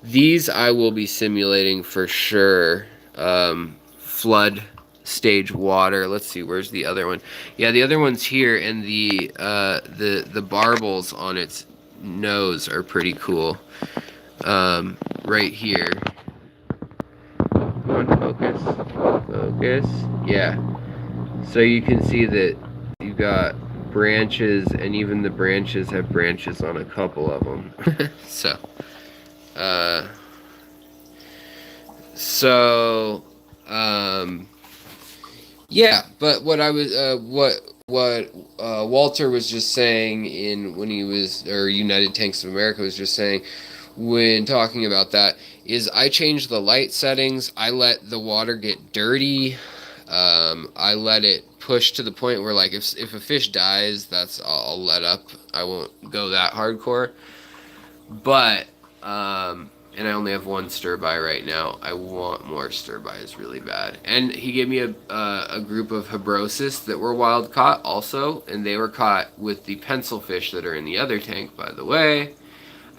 A: These I will be simulating for sure. Flood stage water. Let's see, where's the other one? Yeah, the other one's here, and the barbels on its nose are pretty cool. Right here. Come on, focus. Focus. Yeah. So you can see that you've got branches, and even the branches have branches on a couple of them. Yeah, but what I was, what Walter was just saying when he was, or United Tanks of America was just saying, when talking about that, is I changed the light settings. I let the water get dirty. I let it push to the point where, like, if a fish dies, I'll let up. I won't go that hardcore. But, and I only have one stir-by right now. I want more stir-bys really bad. And he gave me a group of habrosis that were wild caught also, and they were caught with the pencil fish that are in the other tank, by the way.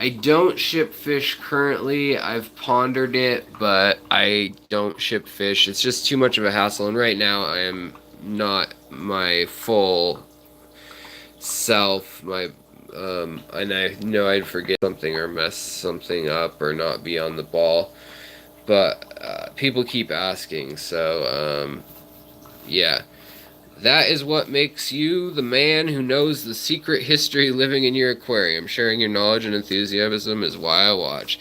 A: I don't ship fish currently. I've pondered it, but I don't ship fish. It's just too much of a hassle, and right now I am not my full self. And I know I'd forget something or mess something up or not be on the ball, but people keep asking, so yeah. That is what makes you the man who knows the secret history living in your aquarium. Sharing your knowledge and enthusiasm is why I watch.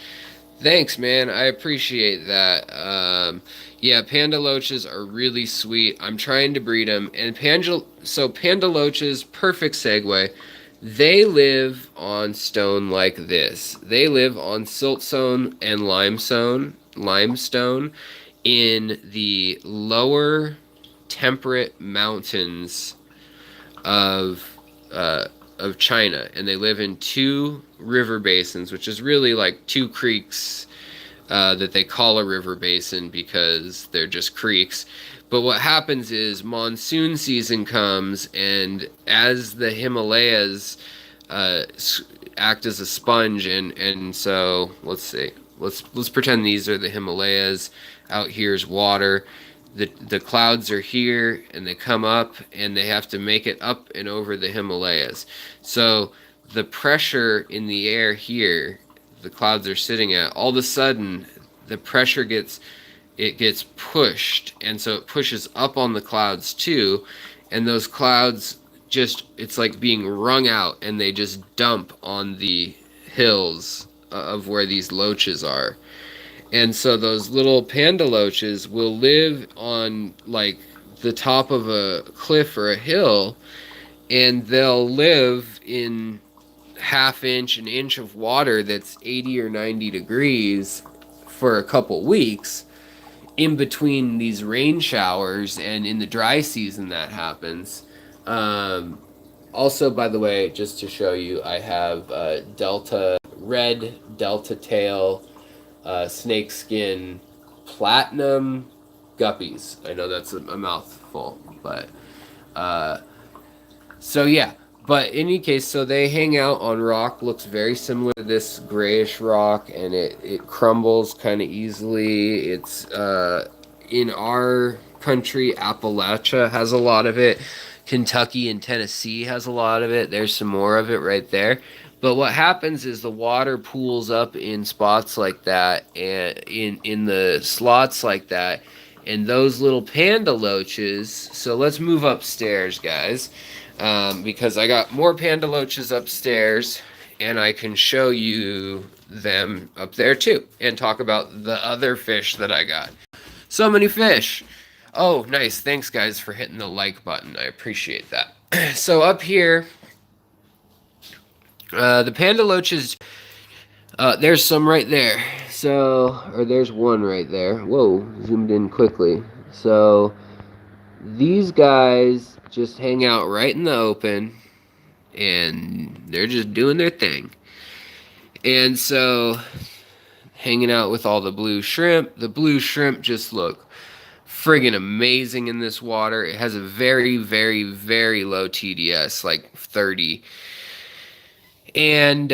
A: Thanks, man. I appreciate that. Yeah, panda loaches are really sweet. I'm trying to breed them, and panda loaches, perfect segue. They live on stone like this. They live on siltstone and limestone in the lower temperate mountains of of China, and they live in two river basins, which is really like two creeks that they call a river basin because they're just creeks. But what happens is monsoon season comes, and as the Himalayas uh, act as a sponge, and so let's see, let's pretend these are the Himalayas. Out here's water. The clouds are here and they come up and they have to make it up and over the Himalayas. So the pressure in the air here, the clouds are sitting at, all of a sudden the pressure gets pushed, and so it pushes up on the clouds too, and those clouds just, it's like being wrung out, and they just dump on the hills of where these loaches are. And so those little panda loaches will live on like the top of a cliff or a hill, and they'll live in an inch of water that's 80 or 90 degrees for a couple weeks in between these rain showers, and in the dry season that happens. Um, Also, by the way, just to show you, I have red delta tail snakeskin platinum guppies. I know that's a mouthful, but uh, so yeah. But in any case, so they hang out on rock. Looks very similar to this grayish rock, and it crumbles kind of easily. It's in our country, Appalachia has a lot of it. Kentucky and Tennessee has a lot of it. There's some more of it right there. But what happens is the water pools up in spots like that, and in the slots like that, and those little panda loaches. So let's move upstairs, guys, because I got more panda loaches upstairs, and I can show you them up there too, and talk about the other fish that I got. So many fish. Oh, nice. Thanks, guys, for hitting the like button. I appreciate that. So up here, the panda loaches, there's some right there. So, or there's one right there. Whoa, zoomed in quickly. So, these guys just hang out right in the open, and they're just doing their thing. And so, hanging out with all the blue shrimp. The blue shrimp just look friggin' amazing in this water. It has a very, very, very low TDS, like 30. And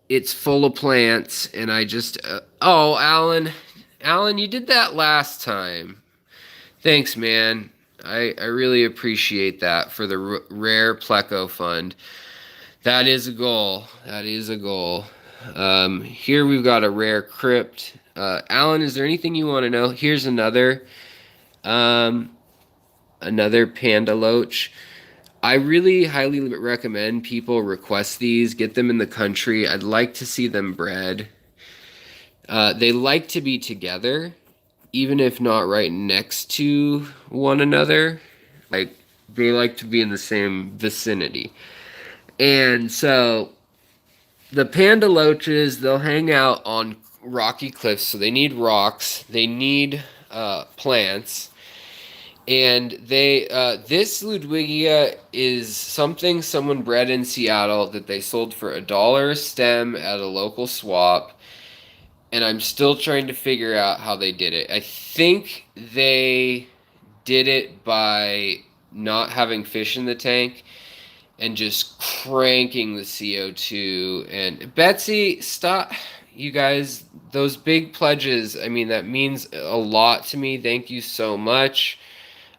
A: it's full of plants, and I just... oh, Alan, you did that last time. Thanks, man. I really appreciate that for the rare pleco fund. That is a goal. That is a goal. Here we've got a rare crypt. Alan, is there anything you want to know? Here's another panda loach. I really highly recommend people request these, get them in the country. I'd like to see them bred. They like to be together, even if not right next to one another. Like, they like to be in the same vicinity. And so the panda loaches, they'll hang out on rocky cliffs, so they need rocks, they need plants, and they this Ludwigia is something someone bred in Seattle that they sold for $1 a stem at a local swap, and I'm still trying to figure out how they did it. I think they did it by not having fish in the tank and just cranking the CO2. And Betsy, stop. You guys, those big pledges, I mean, that means a lot to me. Thank you so much.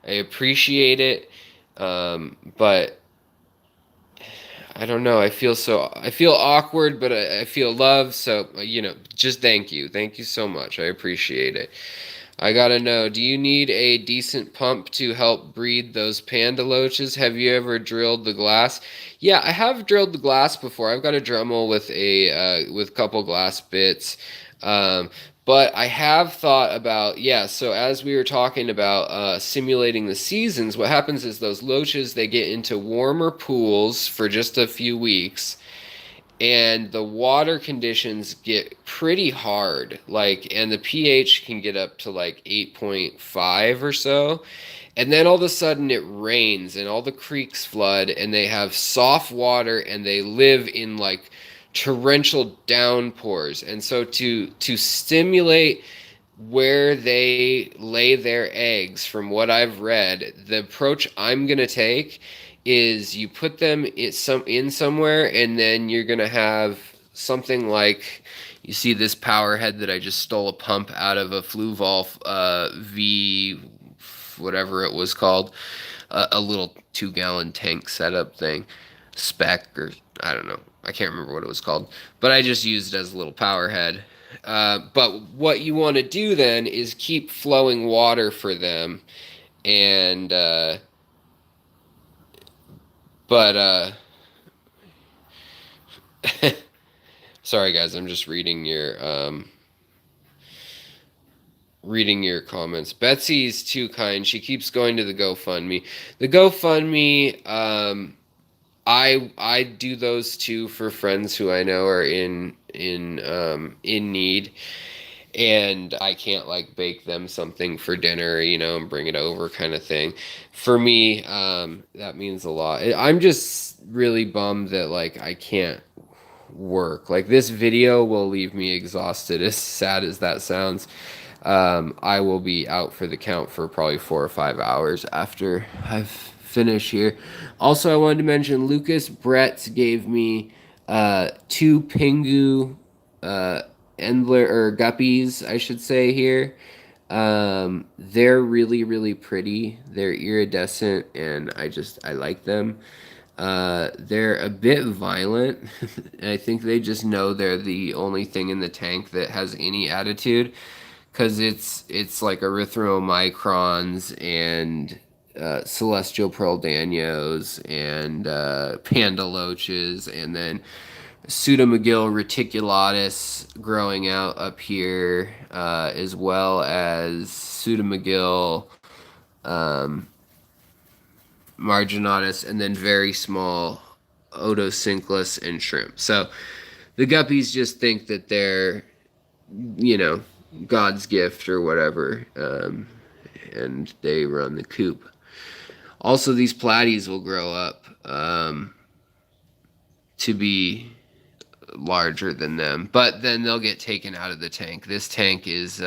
A: I appreciate it. But I don't know. I feel awkward, but I feel love. So, just thank you. Thank you so much. I appreciate it. I gotta know, do you need a decent pump to help breed those panda loaches? Have you ever drilled the glass? Yeah, I have drilled the glass before. I've got a Dremel with a couple glass bits. Um, but I have thought about, yeah, so as we were talking about simulating the seasons, what happens is those loaches, they get into warmer pools for just a few weeks, and the water conditions get pretty hard, like, and the pH can get up to like 8.5 or so, and then all of a sudden it rains and all the creeks flood and they have soft water and they live in like torrential downpours. And so to stimulate where they lay their eggs, from what I've read, the approach I'm going to take is you put them in somewhere, and then you're going to have something like, you see this power head that I just stole a pump out of a Fluval V whatever it was called, a little 2-gallon tank setup thing, spec, or I don't know, I can't remember what it was called, but I just used it as a little power head. But what you want to do then is keep flowing water for them, and but sorry guys, I'm just reading your comments. Betsy's too kind. She keeps going to the GoFundMe. The GoFundMe, I do those too for friends who I know are in need, and I can't like bake them something for dinner, you know, and bring it over kind of thing. For me, that means a lot. I'm just really bummed that like I can't work. Like this video will leave me exhausted, as sad as that sounds. I will be out for the count for probably 4 or 5 hours after I've finished here. Also, I wanted to mention Lucas Bretz gave me two Pingu Endler or guppies, I should say here. They're really, really pretty. They're iridescent, and I like them. They're a bit violent. And I think they just know they're the only thing in the tank that has any attitude, because it's like erythromicrons and celestial pearl danios and panda loaches, and then pseudomcgill reticulatus growing out up here, as well as pseudomcgill marginatus, and then very small otocinclus and shrimp. So the guppies just think that they're, you know, God's gift or whatever, and they run the coop. Also, these platies will grow up to be larger than them, but then they'll get taken out of the tank. This tank is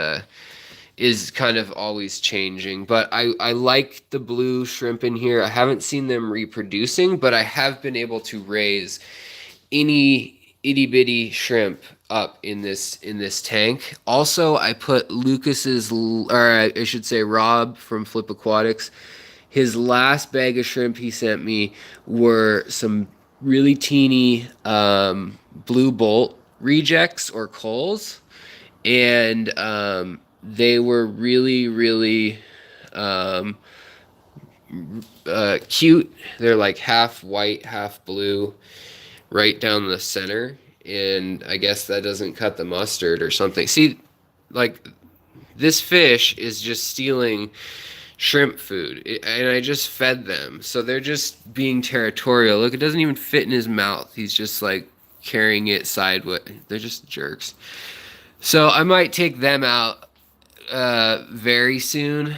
A: kind of always changing, but I like the blue shrimp in here. I haven't seen them reproducing, but I have been able to raise any itty bitty shrimp up in this tank. Also, I put Lucas's, or I should say Rob from Flip Aquatics, his last bag of shrimp he sent me were some really teeny blue bolt rejects or culls, and they were really, really cute. They're like half white, half blue, right down the center. And I guess that doesn't cut the mustard or something. See, like, this fish is just stealing shrimp food, and I just fed them. So they're just being territorial. Look, it doesn't even fit in his mouth. He's just like carrying it sideways. They're just jerks. So I might take them out very soon.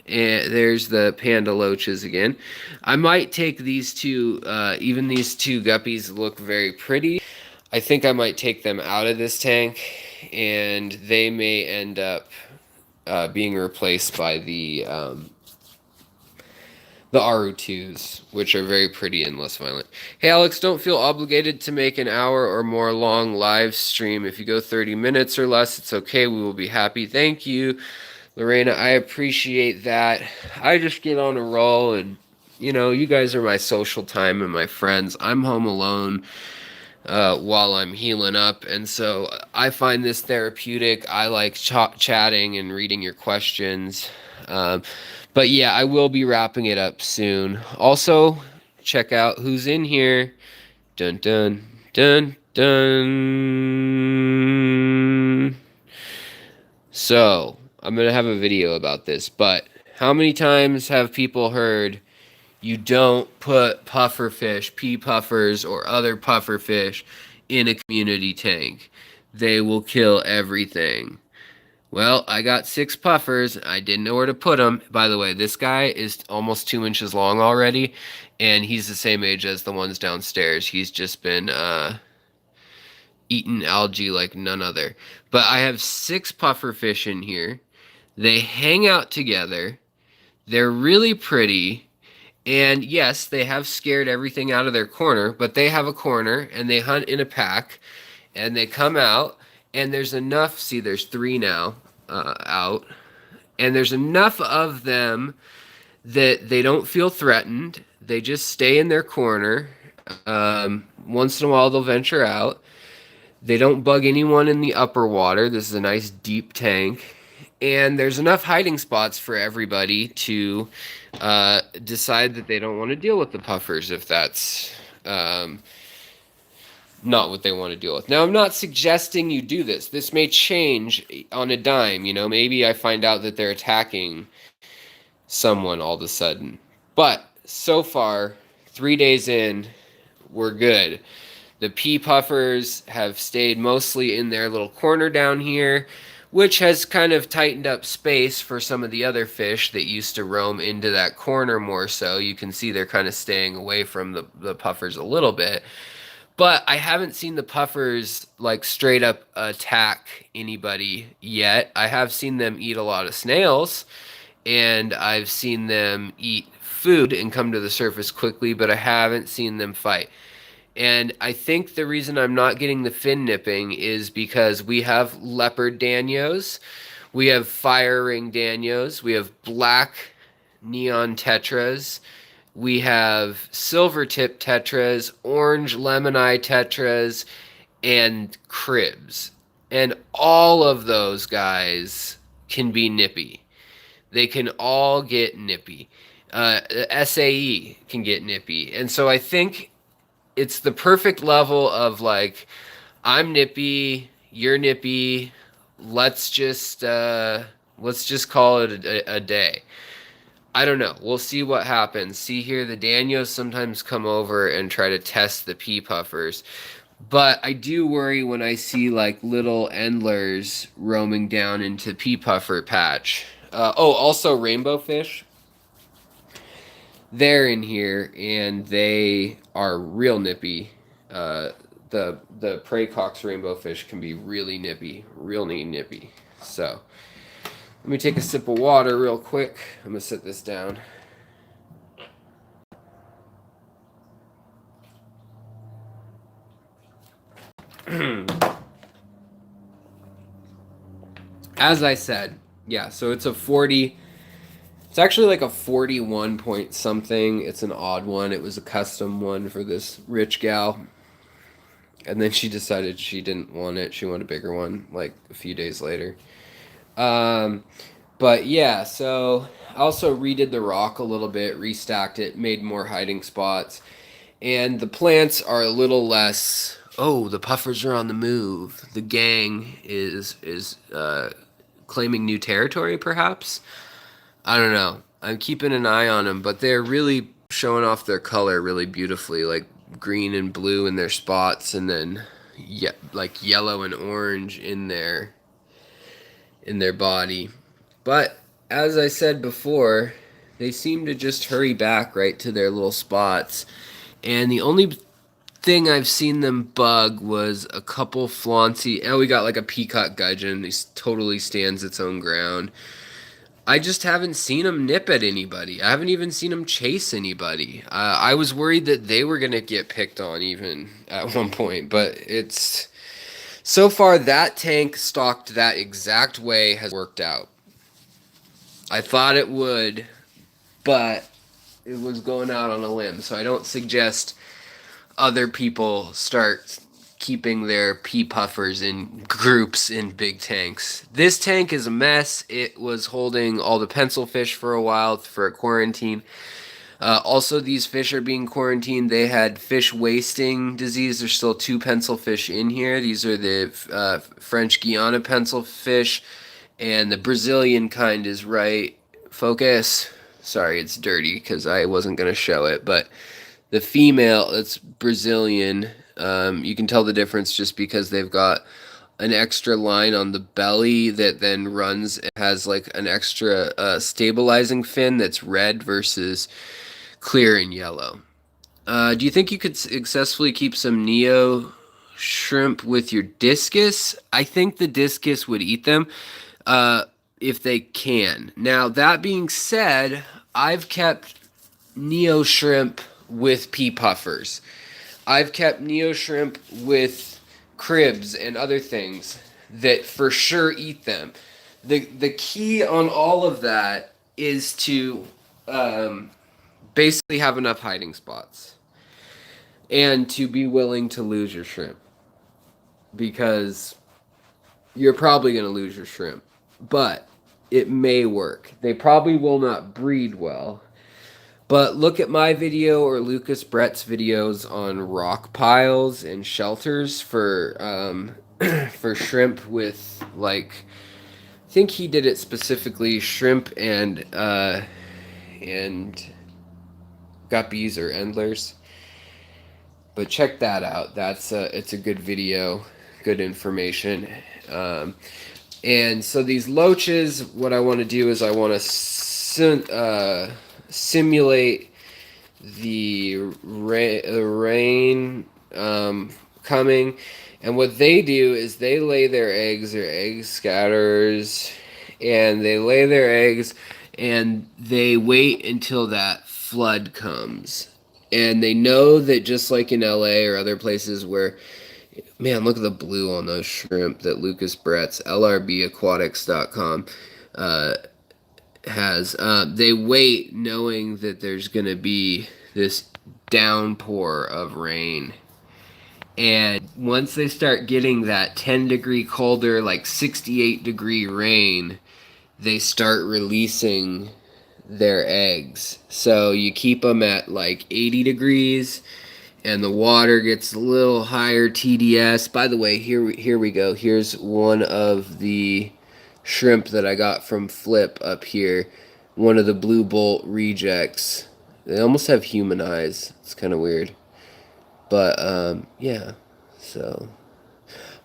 A: And there's the panda loaches again. I might take these two, even these two guppies look very pretty. I think I might take them out of this tank, and they may end up being replaced by the RU2s, which are very pretty and less violent. Hey Alex, don't feel obligated to make an hour or more long live stream. If you go 30 minutes or less, it's okay. We will be happy. Thank you, Lorena. I appreciate that. I just get on a roll, and you know, you guys are my social time and my friends. I'm home alone while I'm healing up. And so I find this therapeutic. I like chatting and reading your questions. Um, but yeah, I will be wrapping it up soon. Also, check out who's in here. Dun dun dun dun. So, I'm going to have a video about this, but how many times have people heard you don't put puffer fish, pea puffers, or other puffer fish in a community tank? They will kill everything. Well, I got 6 puffers. I didn't know where to put them. By the way, this guy is almost 2 inches long already, and he's the same age as the ones downstairs. He's just been eating algae like none other. But I have 6 puffer fish in here. They hang out together. They're really pretty. And yes, they have scared everything out of their corner, but they have a corner and they hunt in a pack and they come out and there's enough. See, there's 3 now out, and there's enough of them that they don't feel threatened. They just stay in their corner. Once in a while, they'll venture out. They don't bug anyone in the upper water. This is a nice deep tank. And there's enough hiding spots for everybody to decide that they don't want to deal with the puffers if that's not what they want to deal with. Now, I'm not suggesting you do this. This may change on a dime. You know, maybe I find out that they're attacking someone all of a sudden. But so far, 3 days in, we're good. The pea puffers have stayed mostly in their little corner down here, which has kind of tightened up space for some of the other fish that used to roam into that corner more so. You can see they're kind of staying away from the puffers a little bit. But I haven't seen the puffers like straight up attack anybody yet. I have seen them eat a lot of snails, and I've seen them eat food and come to the surface quickly, but I haven't seen them fight. And I think the reason I'm not getting the fin nipping is because we have leopard danios, we have fire ring danios, we have black neon tetras, we have silver tip tetras, orange lemon eye tetras, and kribs. And all of those guys can be nippy. They can all get nippy. SAE can get nippy. And so I think it's the perfect level of like, I'm nippy, you're nippy, let's just call it a day. I don't know. We'll see what happens. See here, the danios sometimes come over and try to test the pea puffers. But I do worry when I see like little endlers roaming down into pea puffer patch. Also rainbowfish. They're in here and they are real nippy. The Pracox rainbowfish can be really nippy, really nippy. So let me take a sip of water real quick. I'm gonna set this down. As I said, yeah, so it's a 40. It's actually like a 41 point something. It's an odd one. It was a custom one for this rich gal. And then she decided she didn't want it. She wanted a bigger one like a few days later. But yeah, so I also redid the rock a little bit, restacked it, made more hiding spots. And the plants are a little less, oh, the puffers are on the move. The gang is claiming new territory, perhaps? I don't know. I'm keeping an eye on them, but they're really showing off their color really beautifully, like green and blue in their spots, and then like yellow and orange in their body. But as I said before, they seem to just hurry back right to their little spots. And the only thing I've seen them bug was a couple flauncy. Oh, we got like a peacock gudgeon. He totally stands its own ground. I just haven't seen them nip at anybody. I haven't even seen them chase anybody. I was worried that they were going to get picked on even at one point, but it's... So far, that tank stocked that exact way has worked out. I thought it would, but it was going out on a limb, so I don't suggest other people start keeping their pea puffers in groups in big tanks. This tank is a mess. It was holding all the pencil fish for a while for a quarantine. Also, these fish are being quarantined. They had fish wasting disease. There's still 2 pencil fish in here. These are the French Guiana pencil fish, and the Brazilian kind is right. Focus. Sorry, it's dirty because I wasn't going to show it, but the female, that's Brazilian. You can tell the difference just because they've got an extra line on the belly that then runs. It has like an extra stabilizing fin that's red versus clear and yellow. Do you think you could successfully keep some Neo shrimp with your discus? I think the discus would eat them if they can. Now, that being said, I've kept Neo shrimp with pea puffers. I've kept Neo shrimp with kribs and other things that for sure eat them. The key on all of that is to basically have enough hiding spots and to be willing to lose your shrimp, because you're probably going to lose your shrimp, but it may work. They probably will not breed well. But look at my video or Lucas Bretz videos on rock piles and shelters for for shrimp with, like, I think he did it specifically shrimp and guppies or endlers. But check that out. It's a good video, good information. And so these loaches, what I want to do is I want to simulate the rain coming, and what they do is they lay their eggs, or egg scatterers, and they lay their eggs and they wait until that flood comes, and they know that just like in LA or other places where, man, look at the blue on those shrimp that Lucas Bretz, LRBAquatics.com, has. They wait knowing that there's going to be this downpour of rain. And once they start getting that 10-degree colder, like 68-degree rain, they start releasing their eggs. So you keep them at like 80 degrees, and the water gets a little higher TDS. By the way, here we go. Here's one of the shrimp that I got from Flip up here. One of the blue bolt rejects. They almost have human eyes. It's kind of weird. But, yeah. So,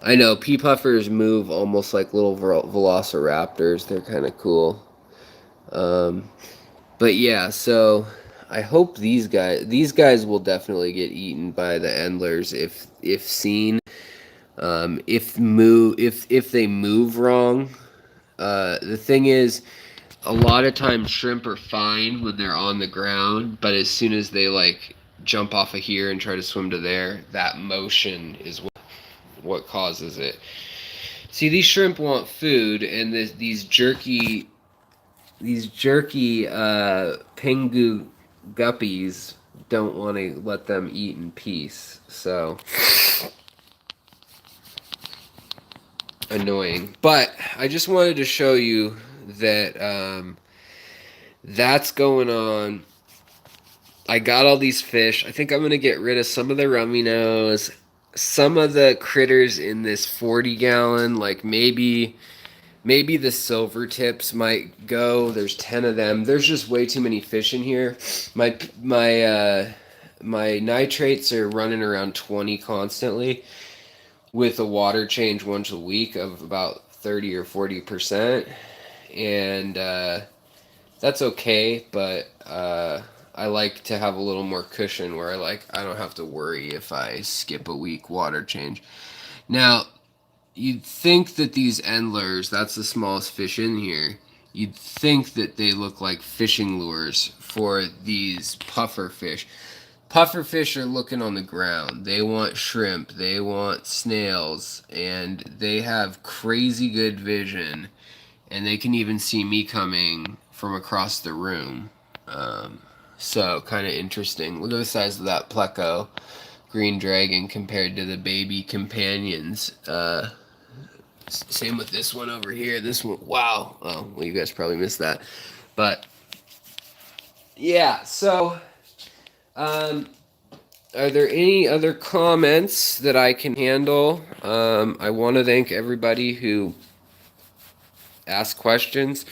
A: I know, pea puffers move almost like little velociraptors. They're kind of cool. But yeah, so I hope these guys will definitely get eaten by the endlers if seen. If they move wrong. The thing is, a lot of times shrimp are fine when they're on the ground, but as soon as they like jump off of here and try to swim to there, that motion is what causes it. See, these shrimp want food, and these jerky pingu guppies don't want to let them eat in peace. So annoying. But I just wanted to show you that that's going on. I got all these fish. I think I'm going to get rid of some of the rummy nose, some of the critters in this 40-gallon, like maybe the silver tips might go. There's 10 of them. There's just way too many fish in here. My nitrates are running around 20 constantly, with a water change once a week of about 30 or 40%. And that's okay, but I like to have a little more cushion where I don't have to worry if I skip a week water change. Now, you'd think that these endlers, that's the smallest fish in here, you'd think that they look like fishing lures for these puffer fish. Puffer fish are looking on the ground. They want shrimp, they want snails, and they have crazy good vision, and they can even see me coming from across the room. So kind of interesting. Look at the size of that pleco. green dragon compared to the baby companions. Same with this one over here. This one, wow. Oh, well, you guys probably missed that. But, yeah, so, are there any other comments that I can handle? I want to thank everybody who asked questions,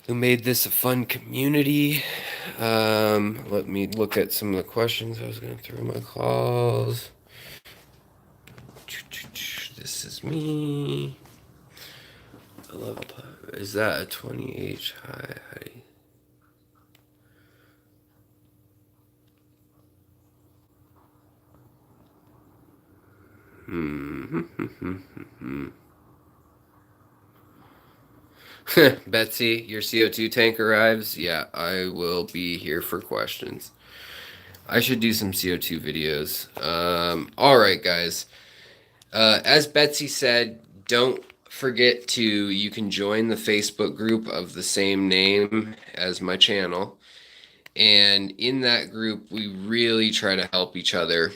A: who made this a fun community. Let me look at some of the questions. I was going through my calls. This is me. I love. Is that a 20H high? Betsy, your CO2 tank arrives? Yeah, I will be here for questions. I should do some CO2 videos. Alright, guys. As Betsy said, don't forget to, you can join the Facebook group of the same name as my channel. And in that group, we really try to help each other.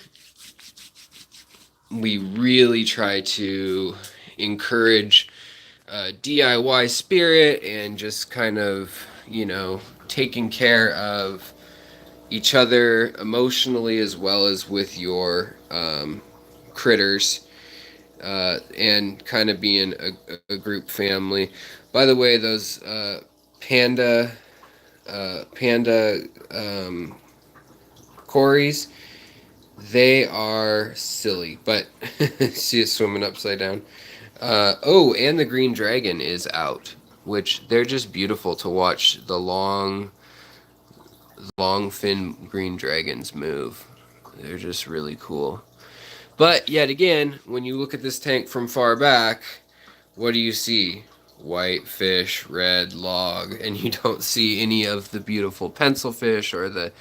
A: We really try to encourage DIY spirit and just kind of, you know, taking care of each other emotionally as well as with your critters, and kind of being a group family. By the way, those panda cories, they are silly, but see it swimming upside down. Oh, and the green dragon is out, which they're just beautiful to watch. The long fin green dragons move. They're just really cool. But yet again, when you look at this tank from far back, what do you see? White fish, red log, and you don't see any of the beautiful pencil fish or the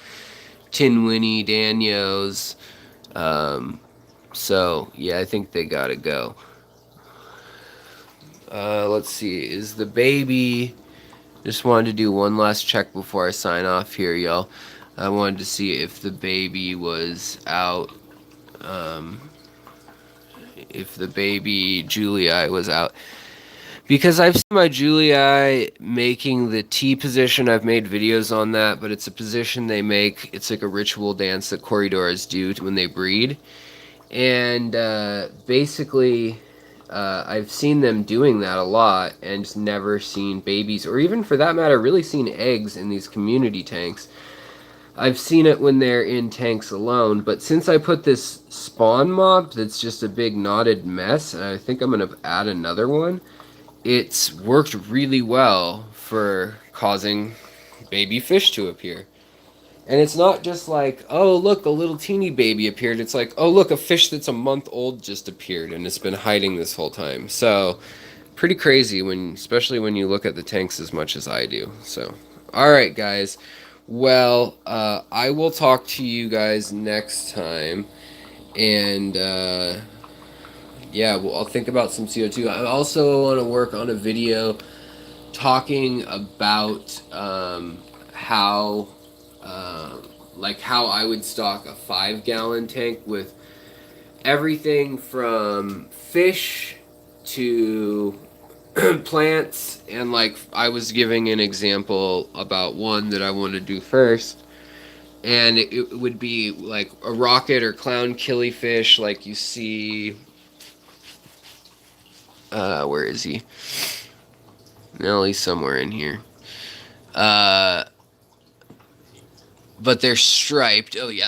A: tinwinny danios. So yeah, I think they gotta go. Let's see, is the baby... Just wanted to do one last check before I sign off here, y'all. I wanted to see if the baby was out, if the baby julii was out. Because I've seen my julii making the T position. I've made videos on that, but it's a position they make. It's like a ritual dance that corydoras do when they breed. And basically... I've seen them doing that a lot and just never seen babies, or even for that matter, really seen eggs in these community tanks. I've seen it when they're in tanks alone, but since I put this spawn mob that's just a big knotted mess, and I think I'm going to add another one, it's worked really well for causing baby fish to appear. And it's not just like, oh, look, a little teeny baby appeared. It's like, oh, look, a fish that's a month old just appeared, and it's been hiding this whole time. So, pretty crazy, especially when you look at the tanks as much as I do. So, all right, guys. Well, I will talk to you guys next time. And, yeah, well, I'll think about some CO2. I also want to work on a video talking about how I would stock a 5-gallon tank with everything from fish to plants. And like I was giving an example about one that I want to do first, and it would be like a rocket or clown killifish, like you see. Where is he? No, he's somewhere in here. But they're striped. Oh yeah,